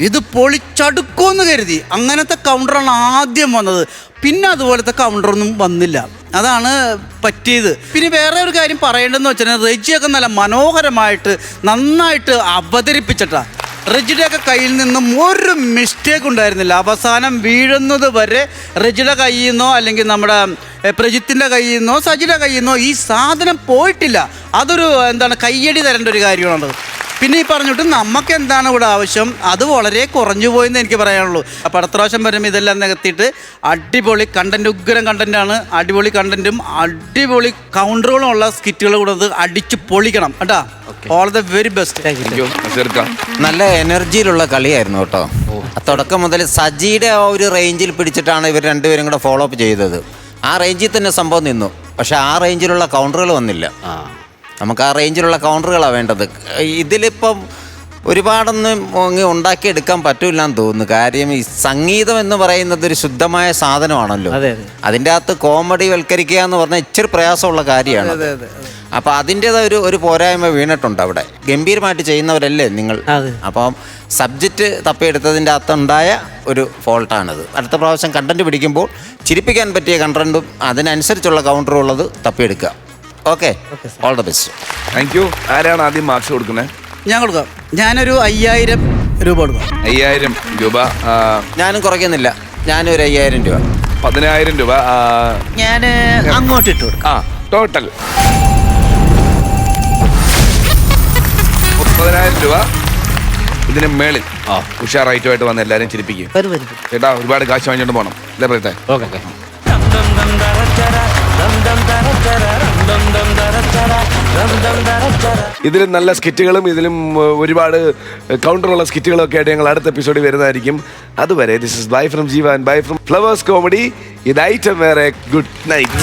ഇത് പൊളിച്ചടുക്കുമെന്ന് കരുതി. അങ്ങനത്തെ കൗണ്ടറാണ് ആദ്യം വന്നത്. പിന്നെ അതുപോലത്തെ കൗണ്ടറൊന്നും വന്നില്ല. അതാണ് പറ്റിയത്. പിന്നെ വേറെ ഒരു കാര്യം പറയേണ്ടതെന്ന് വെച്ചാൽ റെജിയൊക്കെ നല്ല മനോഹരമായിട്ട് നന്നായിട്ട് അവതരിപ്പിച്ചിട്ടാ. റെജിയുടെയൊക്കെ കയ്യിൽ നിന്നും ഒരു മിസ്റ്റേക്ക് ഉണ്ടായിരുന്നില്ല. അവസാനം വീഴുന്നത് വരെ റെജിയുടെ കയ്യിൽ നിന്നോ അല്ലെങ്കിൽ നമ്മുടെ പ്രജിത്തിൻ്റെ കയ്യിൽ നിന്നോ സജിയുടെ കയ്യിൽ നിന്നോ ഈ സാധനം പോയിട്ടില്ല. അതൊരു കയ്യടി തരേണ്ട ഒരു കാര്യമാണ്. പിന്നെ ഈ പറഞ്ഞിട്ട് നമുക്ക് എന്താണ് ഇവിടെ ആവശ്യം അത് വളരെ കുറഞ്ഞു പോയെന്ന് എനിക്ക് പറയാനുള്ളൂ. അപ്പോൾ അടുത്ത പ്രാവശ്യം വരുമ്പോൾ ഇതെല്ലാം നികത്തിയിട്ട് അടിപൊളി കണ്ടന്റ്, ഉഗ്രം കണ്ടന്റാണ്, അടിപൊളി കണ്ടന്റും അടിപൊളി കൗണ്ടറുകളും ഉള്ള സ്കിറ്റുകൾ കൂടെ അടിച്ച് പൊളിക്കണം കേട്ടോ. All the very best. നല്ല എനർജിയിലുള്ള കളിയായിരുന്നു കേട്ടോ. തുടക്കം മുതൽ സജിയുടെ ആ ഒരു റേഞ്ചിൽ പിടിച്ചിട്ടാണ് ഇവർ രണ്ടുപേരും കൂടെ ഫോളോ അപ്പ് ചെയ്തത്. ആ റേഞ്ചിൽ തന്നെ സംഭവം നിന്നു. പക്ഷെ ആ റേഞ്ചിലുള്ള കൗണ്ടറുകൾ വന്നില്ല. നമുക്ക് ആ റേഞ്ചിലുള്ള കൗണ്ടറുകളാണ് വേണ്ടത്. ഇതിലിപ്പം ഒരുപാടൊന്നും ഉണ്ടാക്കിയെടുക്കാൻ പറ്റൂല എന്ന് തോന്നുന്നു. കാര്യം ഈ സംഗീതം എന്ന് പറയുന്നത് ഒരു ശുദ്ധമായ സാധനമാണല്ലോ. അതിൻ്റെ അകത്ത് കോമഡി വൽക്കരിക്കുക എന്ന് പറഞ്ഞാൽ ഇച്ചിരി പ്രയാസമുള്ള കാര്യമാണ്. അപ്പം അതിൻ്റെതായ ഒരു പോരായ്മ വീണിട്ടുണ്ട് അവിടെ. ഗംഭീരമായിട്ട് ചെയ്യുന്നവരല്ലേ നിങ്ങൾ. അപ്പം സബ്ജക്റ്റ് തപ്പിയെടുത്തതിൻ്റെ അകത്തുണ്ടായ ഒരു ഫോൾട്ടാണിത്. അടുത്ത പ്രാവശ്യം കണ്ടന്റ് പിടിക്കുമ്പോൾ ചിരിപ്പിക്കാൻ പറ്റിയ കണ്ടന്റും അതിനനുസരിച്ചുള്ള കൗണ്ടറുള്ളത് തപ്പിയെടുക്കുക. Okay, all the best. Thank you. ആരാണ് ആദ്യം മാർക്സ് കൊടുക്കുന്നത്? ഞാൻ കൊടുക്കാം. ഞാനൊരു 5000 രൂപ കൊടുക്കാം. 5000 രൂപ. ഞാനും കുറയ്ക്കുന്നില്ല, ഞാനും ഒരു 5000 രൂപ. 10000 രൂപ. ഞാൻ അങ്ങോട്ട് ഇട്ടു കൊടുക്കാം. ടോട്ടൽ 30000 രൂപ. ഇതിന് മേളിൽ ഉഷാറായിട്ടുമായിട്ട് വന്ന് എല്ലാരും ചിരിപ്പിക്കും. ചേട്ടാ ഒരുപാട് കാശ് വാങ്ങിച്ചോണ്ട് പോകണം അല്ലേ പറയട്ടെ? ഇതിലും നല്ല സ്കിറ്റുകളും ഇതിലും ഒരുപാട് കൗണ്ടറുള്ള സ്കിറ്റുകളും ഒക്കെ ആയിട്ട് ഞങ്ങൾ അടുത്ത എപ്പിസോഡിൽ വരുന്നതായിരിക്കും. അതുവരെ ദിസ് ഇസ് ബൈ ഫ്രം ജീവ and bye from flowers comedy. ഇത് ഐറ്റം വേറെ. Good night.